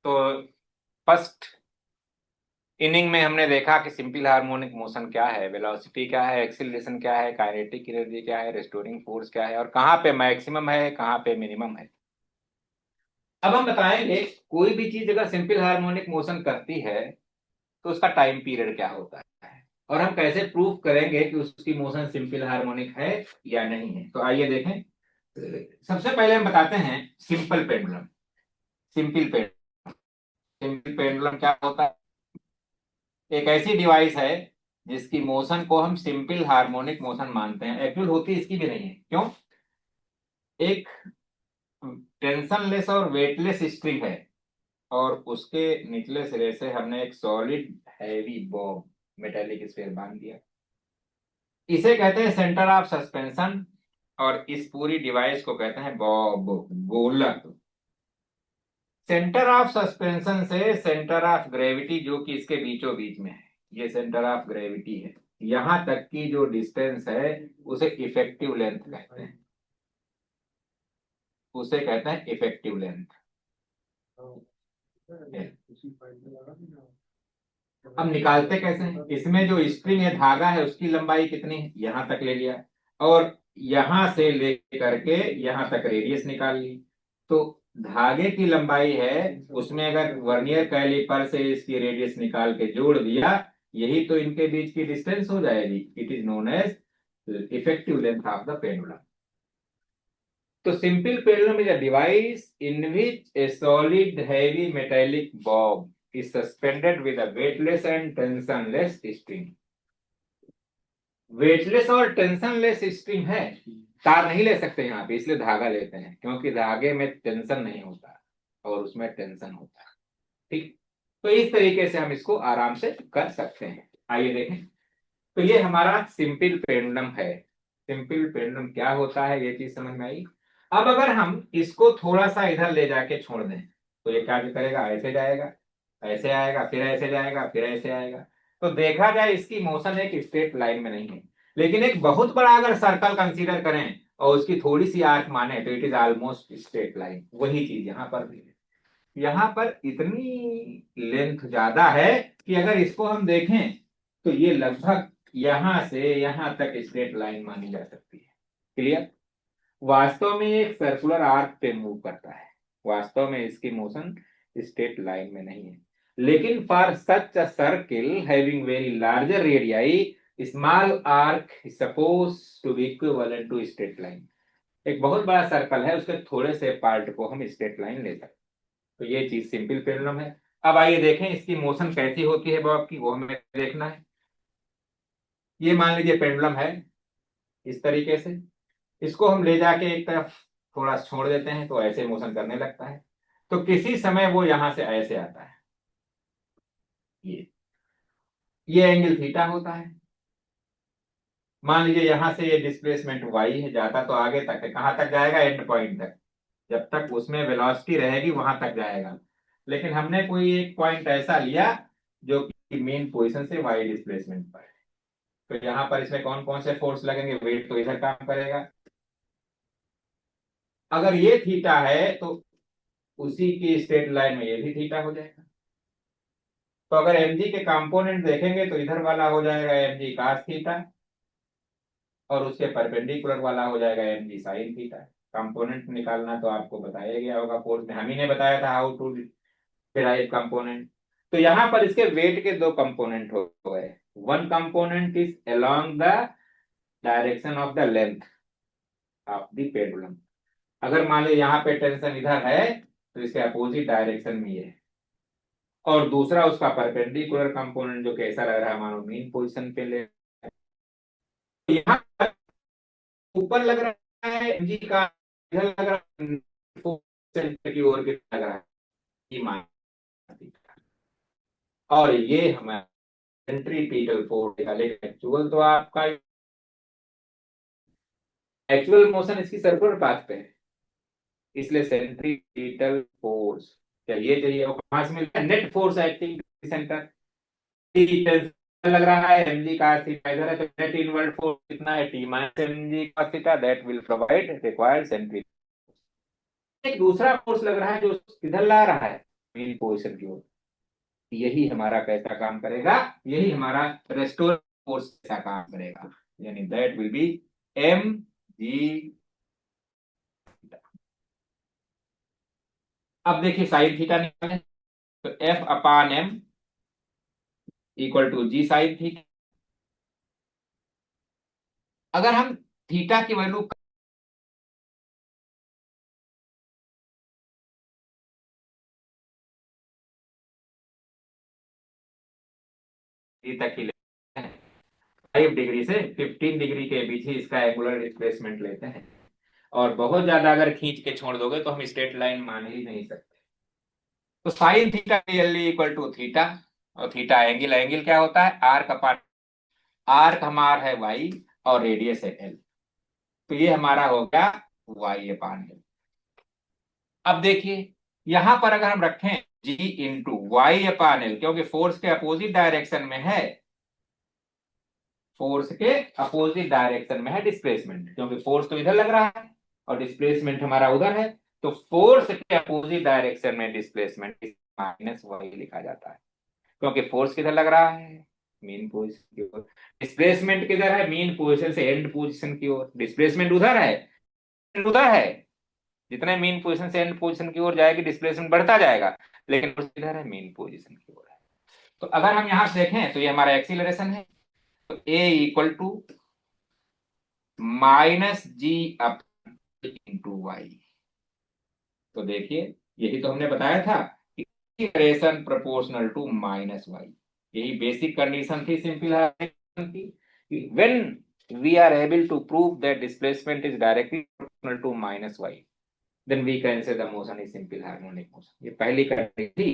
तो फर्स्ट इनिंग में हमने देखा कि सिंपल हार्मोनिक मोशन क्या है, वेलोसिटी क्या है, एक्सीलरेशन क्या है, काइनेटिक एनर्जी क्या है, रेस्टोरिंग फोर्स क्या है और कहाँ पे मैक्सिमम है, कहाँ पे मिनिमम है। अब हम बताएंगे कोई भी चीज अगर सिंपल हार्मोनिक मोशन करती है तो उसका टाइम पीरियड क्या होता है और हम कैसे प्रूव करेंगे कि उसकी मोशन सिंपल हार्मोनिक है या नहीं है। तो आइए देखें। सबसे पहले हम बताते हैं simple pendulum. Simple pendulum simple pendulum क्या होता है? एक ऐसी डिवाइस है जिसकी मोशन को हम सिंपल हार्मोनिक मोशन मानते हैं। एक्चुअल होती इसकी भी नहीं है। क्यों? एक टेंशनलेस और वेटलेस स्ट्रिंग है और उसके निचले सिरे से हमने एक solid heavy Bob metallic sphere बांध दिया। इसे कहते हैं सेंटर ऑफ सस्पेंशन और इस पूरी डिवाइस को कहते हैं बॉब, गोलक। सेंटर ऑफ सस्पेंशन से सेंटर ऑफ ग्रेविटी जो कि इसके बीचों बीच में है, ये सेंटर ऑफ ग्रेविटी है, यहां तक की जो डिस्टेंस है उसे इफेक्टिव लेंथ कहते हैं। उसे कहते हैं इफेक्टिव लेंथ। अब निकालते कैसे हैं? इसमें जो स्ट्रिंग है, धागा है, उसकी लंबाई कितनी है, यहां तक ले लिया और यहां से लेकर के यहां तक रेडियस निकाल ली। तो धागे की लंबाई है, उसमें अगर वर्नियर कैलिपर से इसकी रेडियस निकाल के जोड़ दिया, यही तो इनके बीच की डिस्टेंस हो जाएगी। It is known as effective length of the pendulum. तो simple pendulum is a device in which a solid heavy metallic bob is suspended with a weightless and tensionless string. Weightless और टेंशनलेस string है। तार नहीं ले सकते यहाँ पे, इसलिए धागा लेते हैं क्योंकि धागे में टेंशन नहीं होता और उसमें टेंशन होता है। ठीक। तो इस तरीके से हम इसको आराम से कर सकते हैं। आइए देखें। तो ये हमारा सिंपल पेंडुलम है। सिंपल पेंडुलम क्या होता है ये चीज समझ में आई। अब अगर हम इसको थोड़ा सा इधर ले जाके छोड़ दें तो ये क्या करेगा? ऐसे जाएगा, ऐसे आएगा, फिर ऐसे जाएगा, फिर ऐसे आएगा। तो देखा जाए इसकी मोशन एक स्ट्रेट लाइन में नहीं है, लेकिन एक बहुत बड़ा अगर सर्कल कंसीडर करें और उसकी थोड़ी सी आर्क माने तो it is almost straight line. वही चीज यहाँ पर भी है। यहाँ पर इतनी लेंथ ज्यादा है कि अगर इसको हम देखें तो ये लगभग यहां से यहां तक स्ट्रेट लाइन मानी जा सकती है। क्लियर? वास्तव में एक सर्कुलर आर्क पे मूव करता है। वास्तव में इसकी मोशन स्ट्रेट लाइन में नहीं है, लेकिन for such a circle having very larger radii small arc suppose to be equivalent to straight line. एक बहुत बड़ा सर्कल है, उसके थोड़े से पार्ट को हम स्ट्रेट लाइन ले सकते हैं। तो ये चीज सिंपल पेंडुलम है। अब आइए देखें इसकी मोशन कैसी होती है बॉब की, वो हमें देखना है। ये मान लीजिए पेंडुलम है इस तरीके से, इसको हम ले जाके एक तरफ थोड़ा छोड़ देते हैं तो ऐसे मोशन करने लगता है। तो किसी समय वो यहां से ऐसे आता है। ये ये एंगल थीटा होता है। मान लीजिए यहां से ये डिस्प्लेसमेंट वाई है, जाता तो आगे तक है, कहां तक जाएगा? एंड पॉइंट तक। जब तक उसमें वेलोसिटी रहेगी वहां तक जाएगा। लेकिन हमने कोई एक पॉइंट ऐसा लिया जो कि मेन पोजीशन से वाई डिस्प्लेसमेंट पर है। तो यहाँ पर इसमें कौन कौन से फोर्स लगेंगे? वेट तो इधर काम करेगा। अगर ये थीटा है तो उसी की स्ट्रेट लाइन में ये भी थीटा हो जाएगा। तो अगर एम जी के कंपोनेंट देखेंगे तो इधर वाला हो जाएगा एम जी कास थीटा और उसके परपेंडिकुलर वाला हो जाएगा m g sine theta. Component निकालना तो आपको बताया गया होगा, कोर्स में हम ही ने बताया था हाउ टू डिराइव कंपोनेंट। तो यहाँ पर इसके वेट के दो कंपोनेंट हो गए। One component is along the direction of the length of the pendulum. अगर मान लीजिए यहाँ पे टेंशन इधर है तो इसके अपोजिट डायरेक्शन में ये है। और दूसरा उसका परपेंडिकुलर कंपोनेंट जो कैसा लग रहा है, मानो मेन पोजीशन पे ले, यहाँ पर ऊपर लग रहा है जी का, इधर लग रहा है सेंटर की ओर के लग रहा है, ये मान। और ये हमारा सेंट्रीपिटल फोर्स का, लेकिन एक्चुअल तो आपका एक्चुअल मोशन इसकी सर्कुलर पाथ पे है, इसलिए सेंट्रीपिटल फोर्स चाहिए चाहिए। और कहां से मिलता है? Net force acting centre. लग रहा है mg cos थीटा इधर है, तो नेट इनवर्ट फोर्स कितना है, t minus mg cos theta, that will provide required centrifugal. एक दूसरा फोर्स लग रहा है जो किधर ला रहा है, मेन पोजीशन की ओर। यही हमारा कैसा काम करेगा, यही हमारा रेस्टोर फोर्स कैसा काम करेगा, यानी that will be m g. अब देखिए साइन थीटा निकालें, तो f upon m equal to g sine theta. अगर हम थीटा की वैल्यू तक ही लेते हैं, 5 डिग्री से 15 डिग्री के बीच ही इसका एंगुलर डिस्प्लेसमेंट लेते हैं, और बहुत ज्यादा अगर खींच के छोड़ दोगे तो हम स्ट्रेट लाइन मान ही नहीं सकते। तो sine theta really equal to theta, और थीटा एंगल, एंगल क्या होता है, आर्क अपान, आर्क हमारा है वाई और रेडियस है एल, तो ये हमारा हो गया वाई अपान एल। अब देखिए यहां पर अगर हम रखें जी इंटू वाई अपान एल, क्योंकि फोर्स के अपोजिट डायरेक्शन में है, फोर्स के अपोजिट डायरेक्शन में है डिस्प्लेसमेंट, क्योंकि फोर्स तो इधर लग रहा है और डिस्प्लेसमेंट हमारा उधर है, तो फोर्स के अपोजिट डायरेक्शन में डिस्प्लेसमेंट माइनस वाई लिखा जाता है, क्योंकि फोर्स किधर लग रहा है, मेन पोजीशन की ओर। डिस्प्लेसमेंट किधर है, मेन पोजीशन से एंड पोजीशन की ओर। डिस्प्लेसमेंट उधर है, उधर है, जितने मेन पोजीशन से एंड पोजीशन की ओर जाएगी डिस्प्लेसमेंट बढ़ता जाएगा, लेकिन फोर्स किधर है, मेन पोजीशन की ओर है। तो अगर हम यहां से देखें तो ये हमारा एक्सीलरेशन है, तो A equal to minus G up into y. तो देखिए यही तो हमने बताया था कि acceleration proportional to minus y, यही बेसिक कंडीशन थी सिंपल हार्मोनिक की। When we are able to prove that displacement is directly proportional to minus y, then we can say the motion is simple harmonic motion. ये पहली condition थी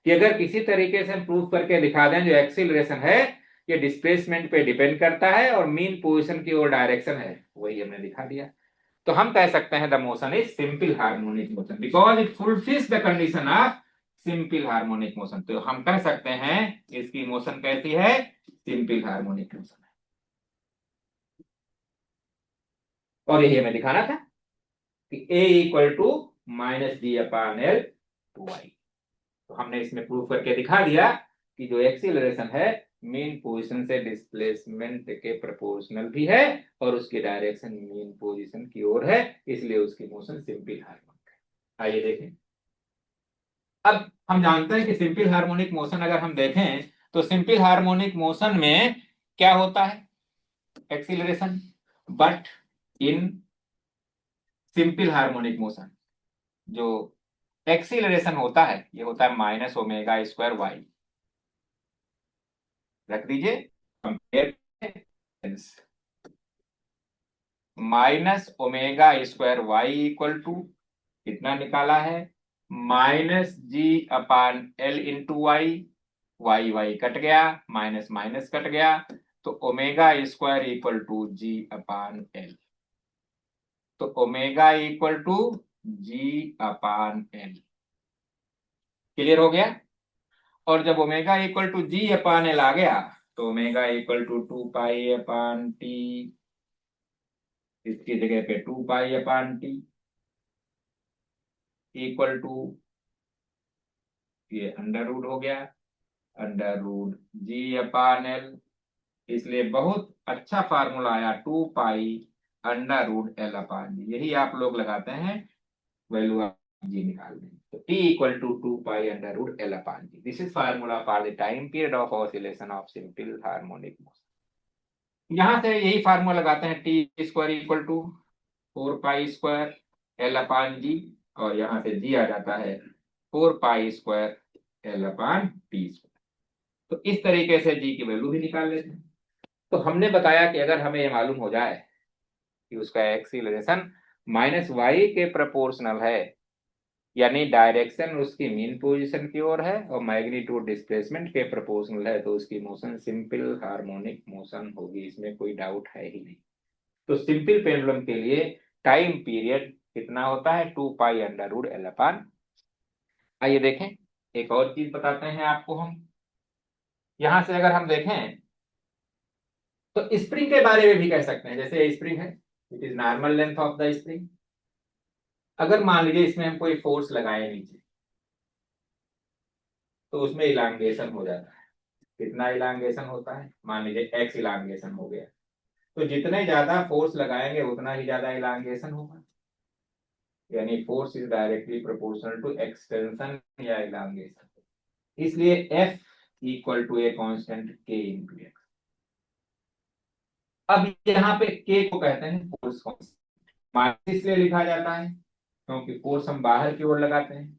कि अगर किसी तरीके से हम प्रूव करके दिखा दें जो एक्सीलरेशन है ये डिस्प्लेसमेंट पे डिपेंड करता है और मीन पोजीशन की ओर डायरेक्शन है, वही हमने दिखा दिया, तो हम कह सकते हैं the motion is simple harmonic motion because it fulfils the condition of simple harmonic motion. तो हम कह सकते हैं इसकी मोशन कैसी है, सिंपल हार्मोनिक मोशन है, और यही हमें दिखाना था कि A equal to minus D upon L to y. तो हमने इसमें प्रूव करके दिखा दिया कि जो एक्सीलरेशन है मेन पोजीशन से डिस्प्लेसमेंट के प्रोपोर्शनल भी है और उसकी डायरेक्शन मेन पोजीशन की ओर है, इसलिए उसकी मोशन सिंपल हार्मोनिक है। आइए देखें, अब हम जानते हैं कि सिंपल हार्मोनिक मोशन अगर हम देखें तो सिंपल हार्मोनिक मोशन में क्या होता है, acceleration, but in simple harmonic motion जो एक्सीलरेशन होता है ये होता है माइनस ओमेगा स्क्वायर वाई। रख दीजिए, compare, minus omega square Y equal to कितना निकाला है, minus G upon L into y, y y cut गया, माइनस माइनस कट गया, तो omega square equal to G upon L, तो omega equal to G upon L. Clear हो गया, और जब omega equal to G upon L आ गया तो omega equal to 2 pi upon T, इसकी जगह पे 2 pi upon T equal to, ये अंडर रूट हो गया, अंडर रूट जी अपान एल, इसलिए बहुत अच्छा फार्मूला आया 2 pi under root L upon जी, यही आप लोग लगाते हैं वैल्यू आप जी निकाल दें, तो T equal to 2 pi under root L upon G, this is formula for the time period of oscillation of simple harmonic motion. यहां से यही फार्मूला लगाते हैं, T square equal to 4 pi square L upon G, और यहां से G आ जाता है 4 pi square L upon T square. तो इस तरीके से जी की वैल्यू भी निकाल लेते हैं। तो हमने बताया कि अगर हमें ये मालूम हो जाए कि उसका एक्सीलरेशन माइनस वाई के प्रपोर्शनल है, यानी डायरेक्शन उसकी मीन पोजीशन की ओर है और मैग्नीट्यूड डिस्प्लेसमेंट के प्रोपोर्शनल है, तो उसकी मोशन सिंपल हार्मोनिक मोशन होगी, इसमें कोई डाउट है ही नहीं। तो सिंपल पेंडुलम के लिए टाइम पीरियड कितना होता है, 2 पाई अंडर रूट एल अपान। आइए देखें, एक और चीज बताते हैं आपको हम, यहां से अगर हम देखें तो स्प्रिंग के बारे में भी कह सकते हैं, जैसे स्प्रिंग है, it is normal length of the spring. अगर मान लीजिए इसमें हम कोई फोर्स लगाए नीचे, तो उसमें इलांगेशन हो जाता है। कितना इलांगेशन होता है, मान लीजिए एक्स इलांगेशन हो गया। तो जितने ज्यादा फोर्स लगाएंगे उतना ही ज्यादा इलांगेशन होगा, यानी force is directly proportional to extension या इलांगेशन। इसलिए f equal to a constant के इंटू एक्स। अब यहाँ पे के को कहते हैं फोर्स कांस्टेंट। मास इसलिए लिखा जाता है क्योंकि फोर्स हम बाहर की ओर लगाते हैं।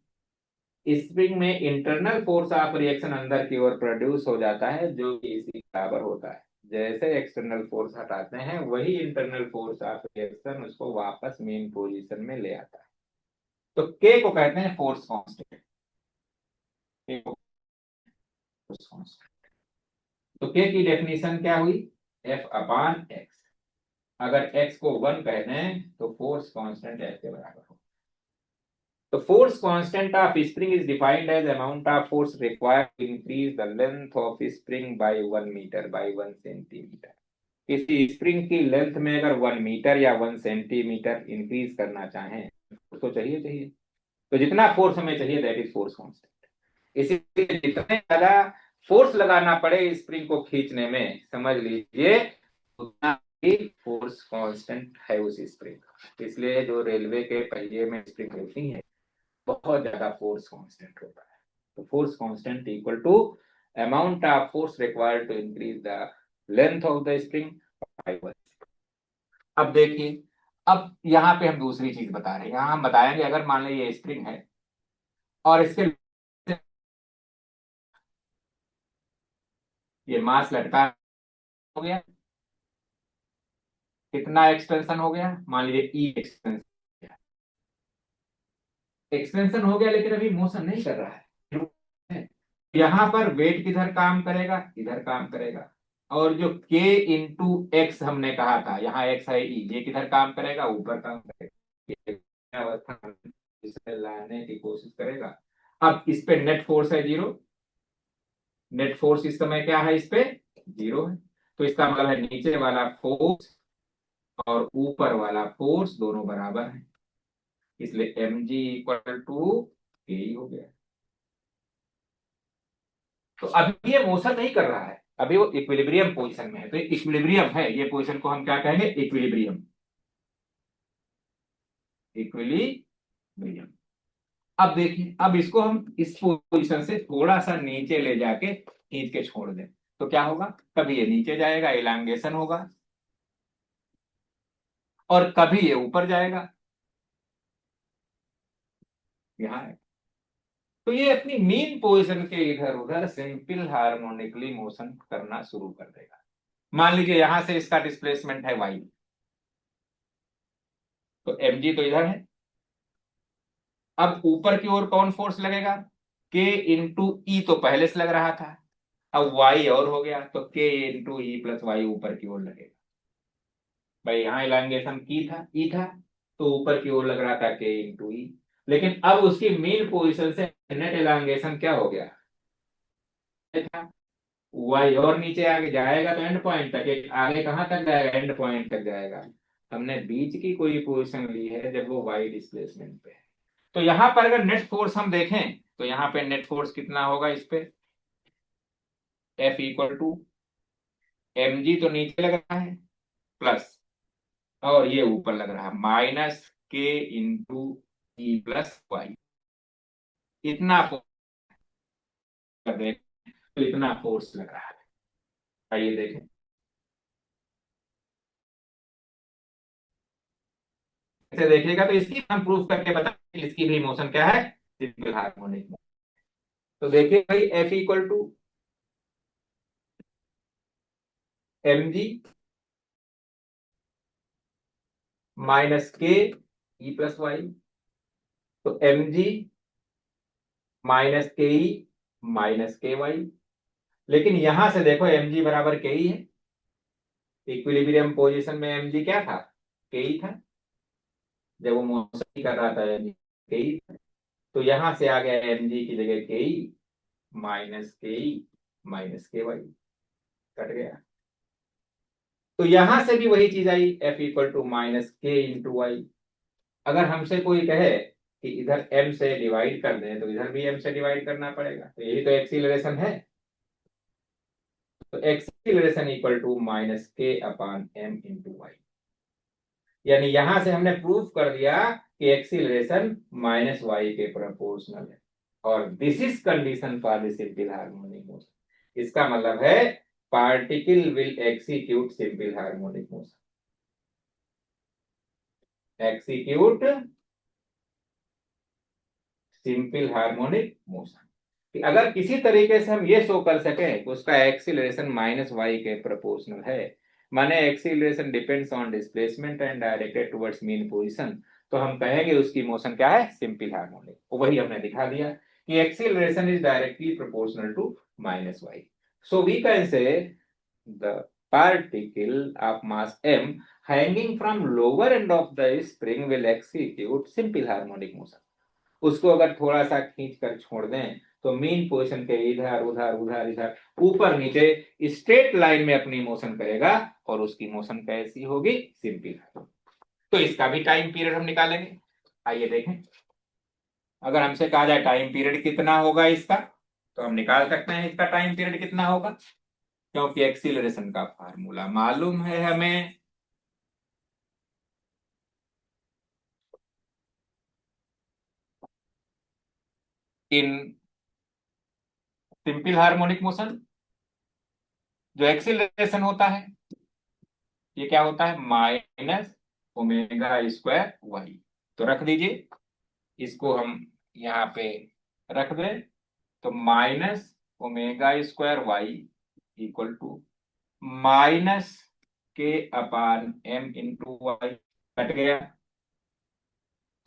स्प्रिंग में इंटरनल फोर्स ऑफ रिएक्शन अंदर की ओर प्रोड्यूस हो जाता है, जो कि इसी बराबर होता है। जैसे एक्सटर्नल फोर्स हटाते हैं, वही इंटरनल फोर्स ऑफ रिएक्शन उसको वापस मेन पोजीशन में ले आता है। तो के को कहते हैं फोर्स कांस्टेंट। के को फोर्स कांस्टेंट। तो के की डेफिनेशन क्या हुई, एफ अपान एक्स। अगर एक्स को 1 कह दें तो फोर्स कांस्टेंट एफ के बराबर हो। तो force constant of spring is defined as amount of force required to increase the length of spring by 1 metre by 1 centimetre. किसी स्प्रिंग की लेंथ में अगर 1 मीटर या 1 सेंटीमीटर इंक्रीज करना चाहें तो चाहिए। तो जितना फोर्स हमें चाहिए दैट इज फोर्स कांस्टेंट। इसीलिए जितने ज्यादा फोर्स लगाना पड़े स्प्रिंग को खींचने में, समझ लीजिए उतना ही फोर्स कांस्टेंट है उस स्प्रिंग का। इसलिए जो रेलवे के पहिए में स्प्रिंग होती है, बहुत ज्यादा फोर्स कांस्टेंट होता है। तो force constant equal to amount of force required to increase the length of the spring by 1। अब देखिए, अब यहाँ पे हम दूसरी चीज बता रहे हैं। यहाँ हम बताएंगे अगर मान लीजिए ये स्प्रिंग है और इसके ये मास लटका हो गया, कितना एक्सटेंशन हो गया, मान लीजिए ई एक्सटेंशन। एक्सटेंशन हो गया लेकिन अभी मोशन नहीं कर रहा है। यहां पर वेट किधर काम करेगा, इधर काम करेगा। और जो k इंटू एक्स हमने कहा था, यहाँ x है e, ये किधर काम करेगा, ऊपर काम करेगा। ये अवस्था में इसे लाने की कोशिश करेगा। अब इस पे नेट फोर्स है 0। नेट फोर्स इस समय क्या है, इस पे 0 है। तो इसका मतलब है नीचे वाला फोर्स और ऊपर वाला फोर्स दोनों बराबर है। इसलिए एम जी इक्वल टू के ही हो गया। तो अभी ये मोशन नहीं कर रहा है, अभी वो इक्विलिब्रियम पोजीशन में है। तो इक्विलिब्रियम है, ये पोजीशन को हम क्या कहेंगे, इक्विलिब्रियम। इक्विलिब्रियम। अब देखिए, अब इसको हम इस पोजीशन से थोड़ा सा नीचे ले जाके खींच के छोड़ दें तो क्या होगा, कभी ये नीचे जाएगा, इलांगेशन होगा, और कभी ये ऊपर जाएगा, यहाँ है। तो ये अपनी मीन पोजीशन के इधर उधर सिंपल हार्मोनिकली मोशन करना शुरू कर देगा। मान लीजिए यहां से इसका डिस्प्लेसमेंट है वाई, तो एम जी तो इधर है। अब ऊपर की ओर कौन फोर्स लगेगा, के इंटू ई तो पहले से लग रहा था, अब वाई और हो गया तो के इंटू ई प्लस वाई ऊपर की ओर लगेगा। भाई यहाँ इलांगेशन की था, ई था, तो ऊपर की ओर लग रहा था के इंटू ई। लेकिन अब उसकी मेन पोजीशन से नेट इलांगेशन क्या हो गया था, वाई और नीचे आगे जाएगा तो एंड पॉइंट तक, एक आगे कहां तक जाएगा, एंड पॉइंट तक जाएगा। हमने बीच की कोई पोजीशन ली है जब वो वाई डिस्प्लेसमेंट पे है। तो यहां पर अगर नेट फोर्स हम देखें तो यहां पे नेट फोर्स कितना होगा इस पे, F equal to M G तो नीचे लग रहा है प्लस, और ये ऊपर लग रहा है माइनस के इंटू ई प्लस वाई। इतना फोर्स कर दें तो इतना फोर्स लग रहा है। आइए देखें, ऐसे देखिएगा तो इसकी हम प्रूफ करके बताएं इसकी भी मोशन क्या है, सिंपल हार्मोनिक। तो देखिए भाई, F equal to M G minus K E plus Y. तो M G minus K E minus के वाई। लेकिन यहां से देखो एम जी बराबर के ई है, इक्विलिब्रियम पोजीशन में एम जी क्या था, के ई था। जब वो मोशन कर रहा था एम जी के ई था। तो यहां से आ गया एम जी की जगह के E minus K E minus के वाई, कट गया। तो यहां से भी वही चीज आई, एफ इक्वल टू माइनस के इंटू वाई। अगर हमसे कोई कहे कि इधर m से डिवाइड कर दें तो इधर भी m से डिवाइड करना पड़ेगा, तो यही तो एक्सीलरेशन है। तो acceleration equal to minus K upon M into Y. यानी यहां से हमने प्रूफ कर दिया कि एक्सीलरेशन माइनस वाई के प्रोपोर्शनल है, और this is condition for the simple harmonic motion. इसका मतलब है particle will execute simple harmonic motion, execute simple harmonic motion. कि अगर किसी तरीके से हम ये शो कर सकें कि उसका एक्सीलरेशन माइनस वाई के प्रोपोर्शनल है, माने acceleration depends on displacement and directed towards mean position, तो हम कहेंगे उसकी मोशन क्या है, सिंपल हार्मोनिक। वही हमने दिखा दिया कि acceleration is directly proportional to minus Y. So we can say the particle of mass m hanging from lower end of the spring will execute simple harmonic motion। उसको अगर थोड़ा सा खींच कर छोड़ दें तो मीन पोजीशन के इधर उधर उधर इधर ऊपर नीचे स्ट्रेट लाइन में अपनी मोशन करेगा, और उसकी मोशन कैसी होगी, सिंपल। तो इसका भी टाइम पीरियड हम निकालेंगे। आइए देखें, अगर हमसे कहा जाए टाइम पीरियड कितना होगा इसका, तो हम निकाल सकते हैं इसका टाइम पीरियड कितना होगा, क्योंकि एक्सीलरेशन का फार्मूला मालूम है हमें। इन सिंपल हार्मोनिक मोशन जो एक्सीलरेशन होता है, ये क्या होता है, माइनस ओमेगा स्क्वायर वाई। तो रख दीजिए, इसको हम यहाँ पे रख दें, तो minus omega square Y equal to minus K upon M into Y. Cut गया,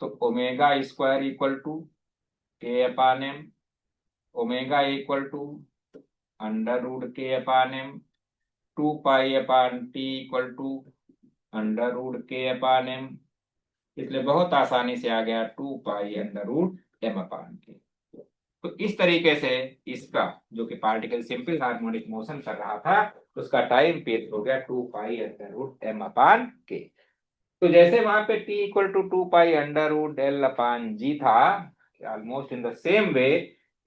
तो omega square equal to K upon M, omega equal to under root K upon M, 2 pi upon T equal to under root K upon M. इसलिए बहुत आसानी से आ गया 2 pi under root M upon K. तो इस तरीके से इसका जो कि पार्टिकल सिंपल हार्मोनिक मोशन कर रहा था, उसका टाइम पीरियड हो गया 2 pi under root M upon K. तो जैसे वहां पे t equal to 2 pi under root L upon G था, almost in the same way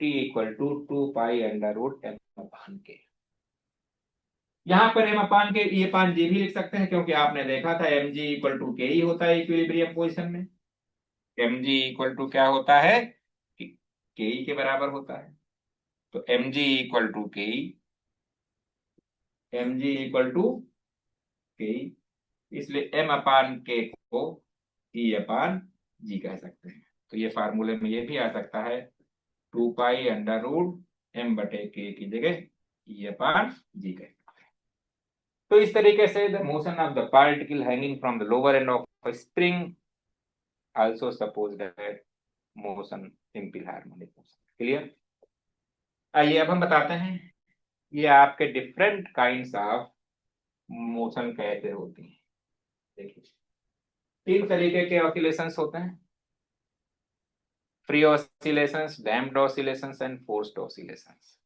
t equal to 2 pi under root M upon K. यहाँ पर M upon के ई अपान जी भी लिख सकते हैं, क्योंकि आपने देखा था एम जी इक्वल टू के ही होता है इक्विलिब्रियम पोजिशन में। एम जी इक्वल टू क्या होता है, के ई के बराबर होता है। तो एम जी इक्वल टू के ई, एम जी इक्वल टू के ई, इसलिए एम अपान के को ई अपान जी कह सकते हैं। तो ये फार्मूले में ये भी आ सकता है 2 पाई अंडर रूट एम बटे के की जगह ई अपान जी कह सकते हैं। तो इस तरीके से the motion of the particle hanging from the lower end of a spring also suppose that motion simple harmonic motion. Clear. आइए अब हम बताते हैं ये आपके डिफरेंट काइंड्स ऑफ मोशन कैसे होती हैं। देखिए, 3 तरीके के ऑसिलेशंस होते हैं, free oscillations, damped oscillations and forced oscillations.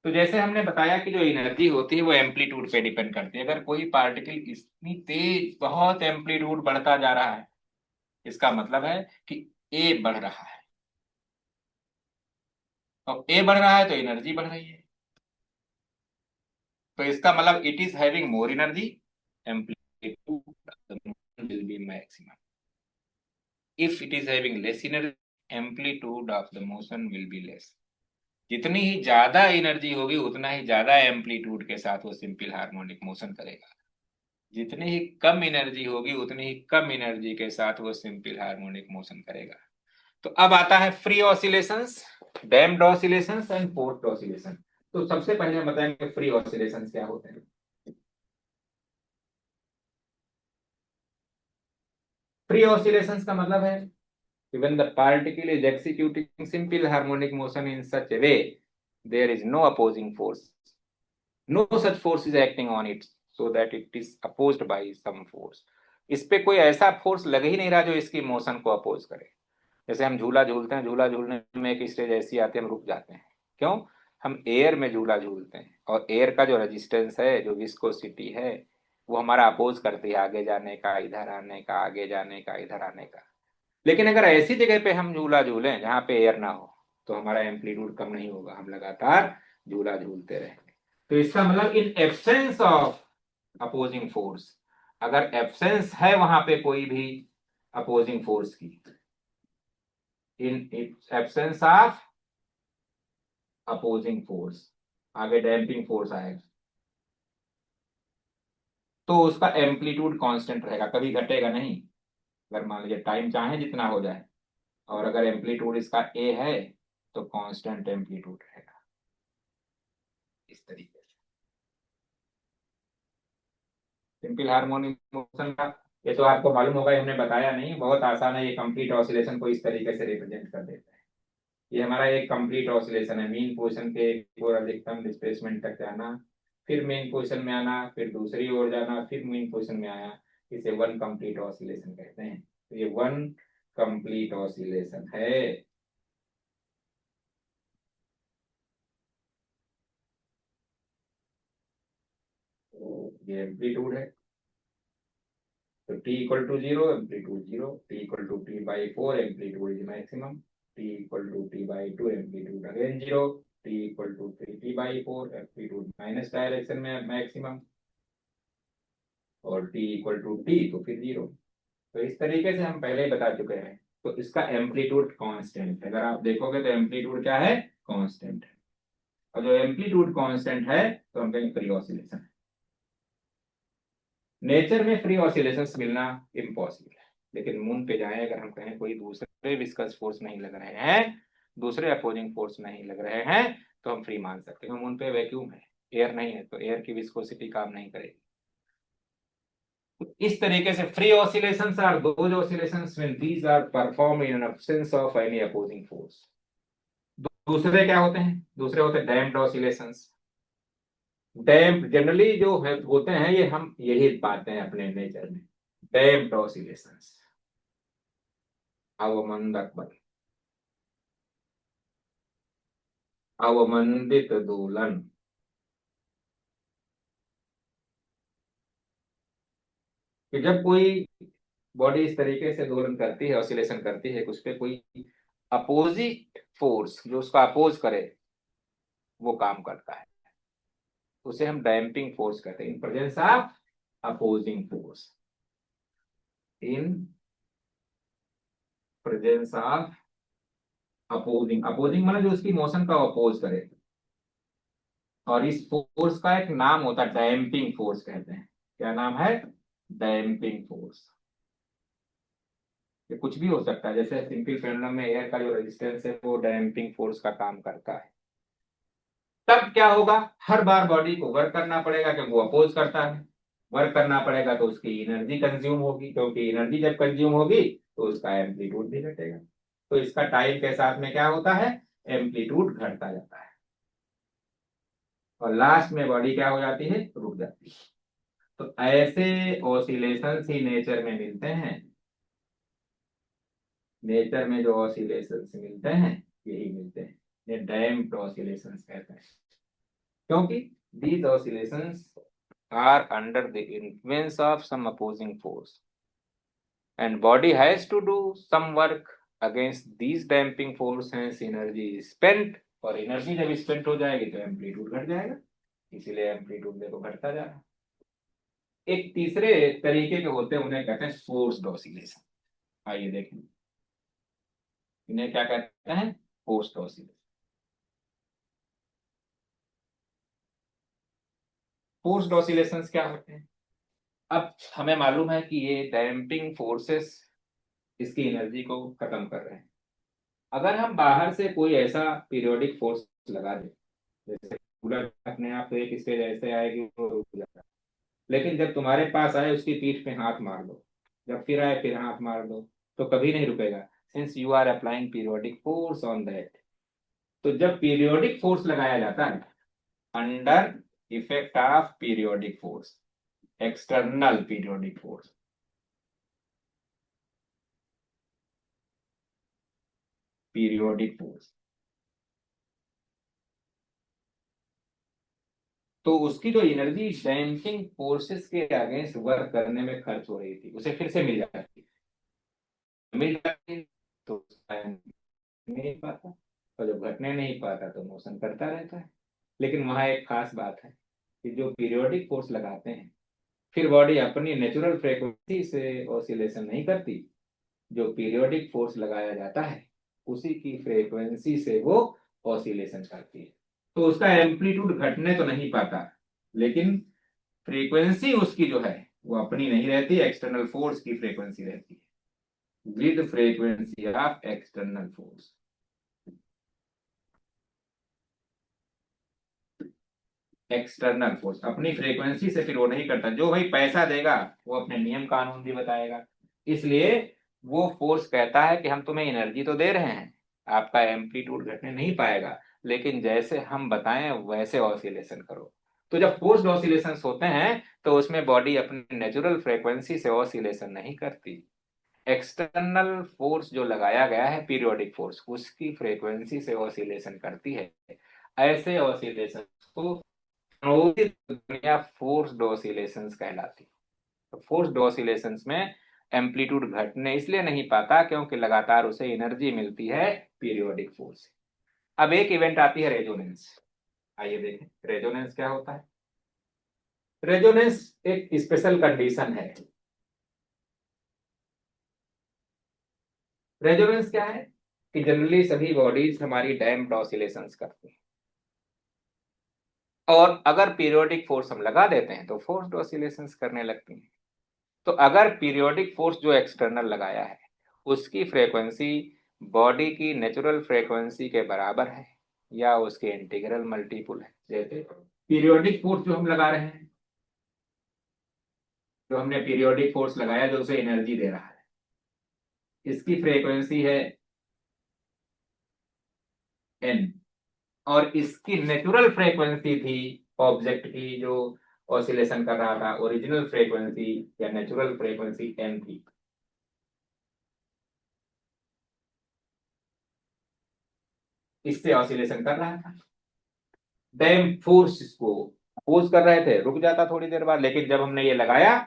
तो जैसे हमने बताया कि जो एनर्जी होती है वो एम्पलीट्यूड पे डिपेंड करती है। अगर कोई पार्टिकल इतनी तेज बहुत एम्पलीट्यूड बढ़ता जा रहा है, इसका मतलब है कि ए बढ़ रहा है, और ए बढ़ रहा है तो एनर्जी बढ़ रही है। तो इसका मतलब it is having more energy, amplitude will be maximum. If it is having less energy, amplitude of the motion will be less. जितनी ही ज्यादा एनर्जी होगी उतना ही ज्यादा एम्पलीट्यूड के साथ वो सिंपल हार्मोनिक मोशन करेगा, जितनी ही कम एनर्जी होगी उतनी ही कम एनर्जी के साथ वो सिंपल हार्मोनिक मोशन करेगा। तो अब आता है free oscillations, damped oscillations and forced oscillation. तो सबसे पहले हम बताएंगे फ्री ऑसिलेशंस क्या होते हैं। फ्री ऑसिलेशंस का मतलब है when the particle is executing simple harmonic motion in such a way there is no opposing force, no such force is acting on it, so that it is opposed by some force। इस पे कोई ऐसा force लग ही नहीं रहा जो इसकी motion को अपोज करे। जैसे हम झूला झूलते हैं, झूला झूलने में एक स्टेज ऐसी आती है हम रुक जाते हैं। क्यों? हम एयर में झूला झूलते हैं, और एयर का जो रेजिस्टेंस है, जो विस्कोसिटी है, वो हमारा अपोज करती है आगे जाने का, इधर आने का, आगे जाने का, इधर आने का। लेकिन अगर ऐसी जगह पे हम झूला झूलें जहां पे एयर ना हो, तो हमारा एम्पलीट्यूड कम नहीं होगा, हम लगातार झूला झूलते रहेंगे। तो इसका मतलब इन एब्सेंस ऑफ अपोजिंग फोर्स, अगर एब्सेंस है वहां पे कोई भी अपोजिंग फोर्स की, इन एब्सेंस ऑफ अपोजिंग फोर्स, आगे डैम्पिंग फोर्स आएगा, तो उसका एम्पलीट्यूड कांस्टेंट रहेगा, कभी घटेगा नहीं। अगर मान लीजिए टाइम चाहे जितना हो जाए, और अगर एम्पलीट्यूड इसका ए है, तो कांस्टेंट एम्पलीट्यूड रहेगा, इस तरीके से। सिंपल हार्मोनिक मोशन का ये तो आपको मालूम होगा, ये हमने बताया नहीं, बहुत आसान है। ये कंप्लीट ऑसिलेशन को इस तरीके से रिप्रेजेंट कर देता है। ये हमारा एक कंप्लीट ऑसिलेशन है, मीन पोजीशन के और अधिकतम डिस्प्लेसमेंट तक जाना, फिर मेन पोजीशन में आना, फिर दूसरी ओर जाना, फिर मेन पोजीशन में आया। इसे वन कंप्लीट ऑसिलेशन कहते हैं। तो ये वन कंप्लीट ऑसिलेशन है। तो ये एम्पलीट्यूड है। तो t equal to zero, amplitude zero. t equal to T by four, amplitude is maximum. t equal to T by two, amplitude again zero. t equal to three T by four, amplitude minus direction में maximum. और t equal to T तो फिर zero. तो इस तरीके से हम पहले ही बता चुके हैं। तो इसका एम्पलीट्यूड कांस्टेंट है, अगर आप देखोगे तो एम्पलीट्यूड क्या है, कांस्टेंट है। और जो एम्पलीट्यूड कांस्टेंट है, तो हम कहेंगे फ्री ऑसिलेशन है। नेचर में फ्री ऑसिलेशंस मिलना इम्पॉसिबल है। लेकिन मून पे जाएं, अगर हम कहें कोई दूसरे विस्कस फोर्स नहीं लग रहे हैं, दूसरे अपोजिंग फोर्स नहीं लग रहे हैं, तो हम फ्री मान सकते हैं। मून पे वैक्यूम है, एयर नहीं है, तो एयर की विस्कोसिटी काम नहीं करेगी। तो इस तरीके से free oscillations are those oscillations when these are perform in absence of any opposing force. दूसरे क्या होते हैं, दूसरे होते हैं डैम्प्ड ऑसिलेशंस। डैम्प जनरली जो है होते हैं, ये हम यही पाते हैं अपने नेचर में। डैम्प्ड ऑसिलेशंस, अवमंदक बल, अवमंदित दोलन। कि जब कोई बॉडी इस तरीके से दोलन करती है, ऑसिलेशन करती है, उस पर कोई अपोजिट फोर्स जो उसका अपोज करे वो काम करता है, उसे हम डैम्पिंग फोर्स कहते हैं। In presence of opposing force, in presence of opposing, opposing मतलब जो उसकी मोशन का अपोज करे। और इस फोर्स का एक नाम होता है, डैम्पिंग फोर्स कहते हैं। क्या नाम है, डैम्पिंग फोर्स। ये कुछ भी हो सकता है, जैसे सिंपल पेंडुलम में एयर का जो रेजिस्टेंस है वो डैम्पिंग फोर्स का काम करता है। तब क्या होगा, हर बार बॉडी को वर्क करना पड़ेगा क्योंकि वो अपोज करता है। वर्क करना पड़ेगा तो उसकी एनर्जी कंज्यूम होगी, क्योंकि एनर्जी जब कंज्यूम होगी तो उसका एम्पलीट्यूड भी घटेगा। तो इसका टाइम के साथ में क्या होता है, एम्पलीट्यूड घटता जाता है, और लास्ट में बॉडी क्या हो जाती है, रुक जाती है। तो ऐसे ऑसिलेशंस ही नेचर में मिलते हैं। नेचर में जो ऑसिलेशंस मिलते हैं, यही मिलते हैं, ये डैम्प्ड ऑसिलेशंस कहते हैं। क्योंकि these oscillations are under the influence of some opposing force, and body has to do some work against these damping force, hence energy is spent। और एनर्जी जब स्पेंट हो जाएगी तो एम्पलीट्यूड घट जाएगा, इसीलिए एम्पलीट्यूड देखो घटता जा रहा है। एक तीसरे तरीके के होते हैं, उन्हें कहते हैं फोर्स्ड ऑसिलेशन। आइए देखें, इन्हें क्या कहते हैं, फोर्स्ड ऑसिलेशन। फोर्स्ड ऑसिलेशंस क्या होते हैं। अब हमें मालूम है कि ये डैम्पिंग फोर्सेस इसकी एनर्जी को खत्म कर रहे हैं। अगर हम बाहर से कोई ऐसा पीरियोडिक फोर्स लगा दें, जैसे कूलर अपने आप तो एक स्टेज ऐसे आएगी वो रुक जाता है, लेकिन जब तुम्हारे पास आए उसकी पीठ पे हाथ मार दो, जब फिर आए फिर हाथ मार दो, तो कभी नहीं रुकेगा, since you are applying periodic force on that. तो जब पीरियोडिक फोर्स लगाया जाता है under effect of periodic force, external periodic force, periodic force, तो उसकी जो एनर्जी डैम्पिंग फोर्सेस के अगेंस्ट वर्क करने में खर्च हो रही थी उसे फिर से मिल जाती, तो नहीं पाता, और जब घटने नहीं पाता तो मोशन करता रहता है। लेकिन वहां एक खास बात है कि जो पीरियोडिक फोर्स लगाते हैं, फिर बॉडी अपनी नेचुरल फ्रीक्वेंसी से ऑसिलेशन नहीं करती। जो पीरियोडिक फोर्स लगाया जाता है उसी की फ्रीक्वेंसी से वो ऑसिलेशन करती है। तो उसका एम्पलीट्यूड घटने तो नहीं पाता, लेकिन फ्रीक्वेंसी उसकी जो है वो अपनी नहीं रहती, एक्सटर्नल फोर्स की फ्रीक्वेंसी रहती है, with frequency of external force. External force अपनी फ्रीक्वेंसी से फिर वो नहीं करता। जो भाई पैसा देगा वो अपने नियम कानून भी बताएगा। इसलिए वो फोर्स कहता है कि हम तुम्हें एनर्जी तो दे रहे हैं, आपका एम्पलीट्यूड घटने नहीं पाएगा, लेकिन जैसे हम बताएं वैसे ऑसिलेशन करो। तो जब फोर्स्ड ऑसिलेशंस होते हैं तो उसमें बॉडी अपनी नेचुरल फ्रीक्वेंसी से ऑसिलेशन नहीं करती। एक्सटर्नल फोर्स जो लगाया गया है पीरियोडिक फोर्स, उसकी फ्रीक्वेंसी से ऑसिलेशन करती है। ऐसे ऑसिलेशन को दुनिया फोर्स्ड ऑसिलेशंस कहलाती है। तो फोर्स्ड ऑसिलेशंस में एम्पलीट्यूड घटने इसलिए नहीं पाता क्योंकि लगातार उसे एनर्जी मिलती है पीरियोडिक फोर्स से। अब एक इवेंट आती है रेजोनेंस। आइए देखें रेजोनेंस क्या होता है। रेजोनेंस एक स्पेशल कंडीशन है। रेजोनेंस क्या है कि जनरली सभी बॉडीज हमारी डैम्प्ड ऑसिलेशंस करती हैं, और अगर पीरियोडिक फोर्स हम लगा देते हैं तो फोर्स्ड ऑसिलेशंस करने लगती हैं। तो अगर पीरियोडिक फोर्स जो एक्सटर्नल लगाया है उसकी फ्रीक्वेंसी बॉडी की नेचुरल फ्रीक्वेंसी के बराबर है या उसके इंटीग्रल मल्टीपुल है, जैसे पीरियोडिक फोर्स जो हम लगा रहे हैं, जो हमने पीरियोडिक फोर्स लगाया जो उसे एनर्जी दे रहा है, इसकी फ्रीक्वेंसी है एन, और इसकी नेचुरल फ्रीक्वेंसी थी ऑब्जेक्ट की जो ऑसिलेशन कर रहा था, ओरिजिनल फ्रीक्वेंसी या नेचुरल फ्रीक्वेंसी एन थी। इससे ऑसिलेशन कर रहा था। डैम फोर्स इसको फोर्स कर रहे थे, रुक जाता थोड़ी देर बाद, लेकिन जब हमने ये लगाया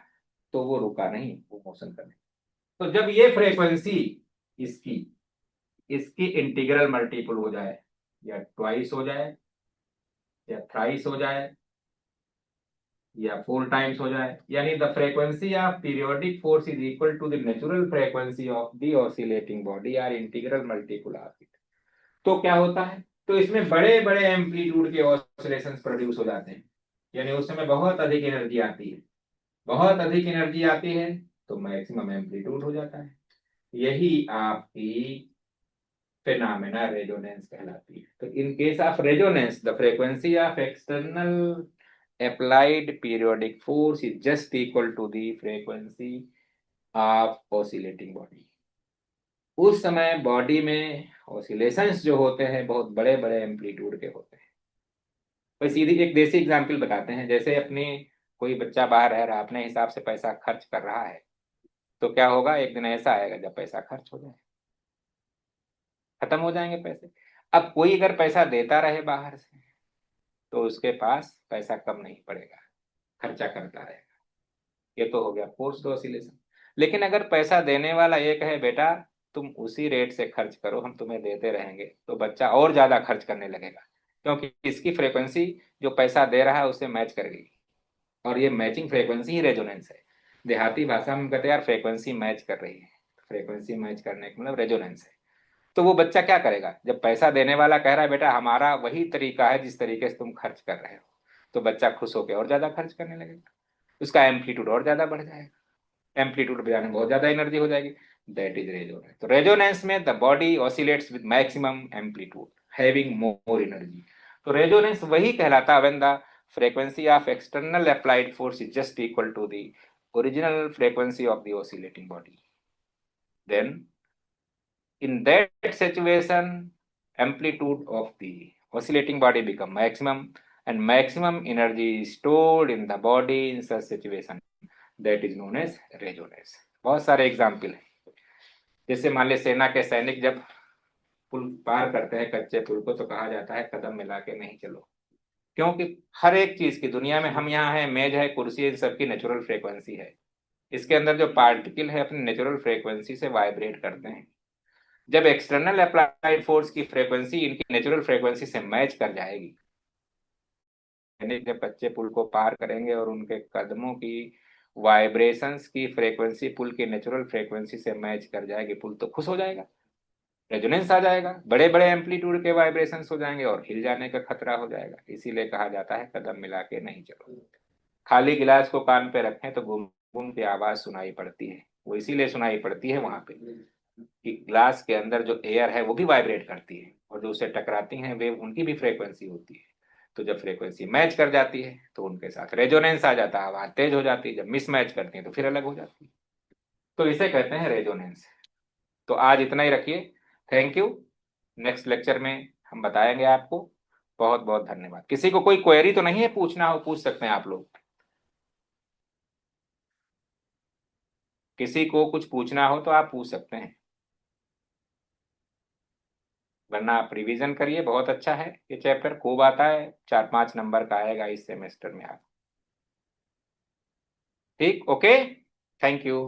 तो वो रुका नहीं, वो मोशन करने। तो जब ये फ्रीक्वेंसी इसकी इसकी इंटीग्रल मल्टीपल हो जाए, या ट्वाइस हो जाए, या थ्राइस हो जाए, या 4 टाइम्स हो जाए, यानी the frequency of periodic force is equal to the natural frequency of the oscillating body or integral multiple of it. तो क्या होता है, तो इसमें बड़े बड़े एम्पलीट्यूड के ऑसिलेशंस प्रोड्यूस हो जाते हैं, यानी उस समय बहुत अधिक एनर्जी आती है। बहुत अधिक एनर्जी आती है तो मैक्सिमम एम्पलीट्यूड हो जाता है। यही आपकी फिनोमेना रेजोनेंस कहलाती है। तो in case of resonance the frequency of external applied periodic force is just equal to the frequency of oscillating body। उस समय बॉडी में ऑसिलेशंस जो होते हैं बहुत बड़े बड़े एम्पलीट्यूड के होते हैं। तो सीधी एक देसी एग्जांपल बताते हैं। जैसे अपनी कोई बच्चा बाहर रह रहा अपने हिसाब से पैसा खर्च कर रहा है, तो क्या होगा, एक दिन ऐसा आएगा जब पैसा खर्च हो जाए, खत्म हो जाएंगे पैसे। अब कोई अगर पैसा देता रहे बाहर से तो उसके पास पैसा कम नहीं पड़ेगा, खर्चा करता रहेगा। ये तो हो गया फोर्स्ड ऑसिलेशन। लेकिन अगर पैसा देने वाला ये कहे बेटा तुम उसी रेट से खर्च करो, हम तुम्हें देते रहेंगे, तो बच्चा और ज्यादा खर्च करने लगेगा, क्योंकि इसकी फ्रीक्वेंसी जो पैसा दे रहा है उससे मैच कर गई। और ये मैचिंग फ्रीक्वेंसी ही रेजोनेंस है। देहाती भाषा में कहते हैं यार फ्रीक्वेंसी मैच कर रही है। फ्रीक्वेंसी मैच करने का मतलब रेजोनेंस है। तो वो बच्चा क्या करेगा, जब पैसा देने वाला कह रहा है बेटा हमारा वही तरीका है जिस तरीके से तुम खर्च कर रहे हो, तो बच्चा खुश होकर और ज्यादा खर्च करने लगेगा, उसका एम्पलीट्यूड और ज्यादा बढ़ जाएगा। एम्पलीट्यूड बढ़ाने में बहुत ज्यादा एनर्जी हो जाएगी। That is resonance. तो रेजोनेंस में the body oscillates with maximum amplitude having more energy. तो रेजोनेंस वही कहलाता when the frequency of external applied force is just equal to the original frequency of the oscillating body. Then in that situation amplitude of the oscillating body become maximum, and maximum energy is stored in the body in such situation, that is known as resonance। बहुत सारे example है। जैसे मान लिया सेना के सैनिक जब पुल पार करते हैं कच्चे पुल को, तो कहा जाता है कदम मिला के नहीं चलो, क्योंकि हर एक चीज की दुनिया में, हम यहाँ हैं, मेज है, कुर्सी है, इन सबकी नेचुरल फ्रीक्वेंसी है। इसके अंदर जो पार्टिकल है अपनी नेचुरल फ्रीक्वेंसी से वाइब्रेट करते हैं। जब एक्सटर्नल अप्लाइड फोर्स की फ्रीक्वेंसी इनकी नेचुरल फ्रीक्वेंसी से मैच कर जाएगी, यानी जब बच्चे पुल को पार करेंगे और उनके कदमों की वाइब्रेशंस की फ्रीक्वेंसी पुल की नेचुरल फ्रीक्वेंसी से मैच कर जाएगी, पुल तो खुश हो जाएगा, रेजोनेंस आ जाएगा, बड़े बड़े एम्पलीट्यूड के वाइब्रेशंस हो जाएंगे और हिल जाने का खतरा हो जाएगा। इसीलिए कहा जाता है कदम मिला के नहीं चलो। खाली गिलास को कान पे रखें तो घूम घूम की आवाज सुनाई पड़ती है। वो इसीलिए सुनाई पड़ती है वहां पे कि ग्लास के अंदर जो एयर है वो भी वाइब्रेट करती है, और जो उसे टकराती हैं वे उनकी भी फ्रीक्वेंसी होती है। तो जब फ्रीक्वेंसी मैच कर जाती है तो उनके साथ रेजोनेंस आ जाता है, आवाज तेज हो जाती है। जब मिसमैच करती है तो फिर अलग हो जाती है। तो इसे कहते हैं रेजोनेंस। तो आज इतना ही रखिए। Thank you. नेक्स्ट लेक्चर में हम बताएंगे आपको। बहुत बहुत धन्यवाद। किसी को कोई क्वेरी तो नहीं है, पूछना हो पूछ सकते हैं आप लोग। किसी को कुछ पूछना हो तो आप पूछ सकते हैं, वरना आप रिवीजन करिए। बहुत अच्छा है ये चैप्टर, खूब आता है, 4-5 नंबर का आएगा इस सेमेस्टर में आप। ठीक, ओके, थैंक यू।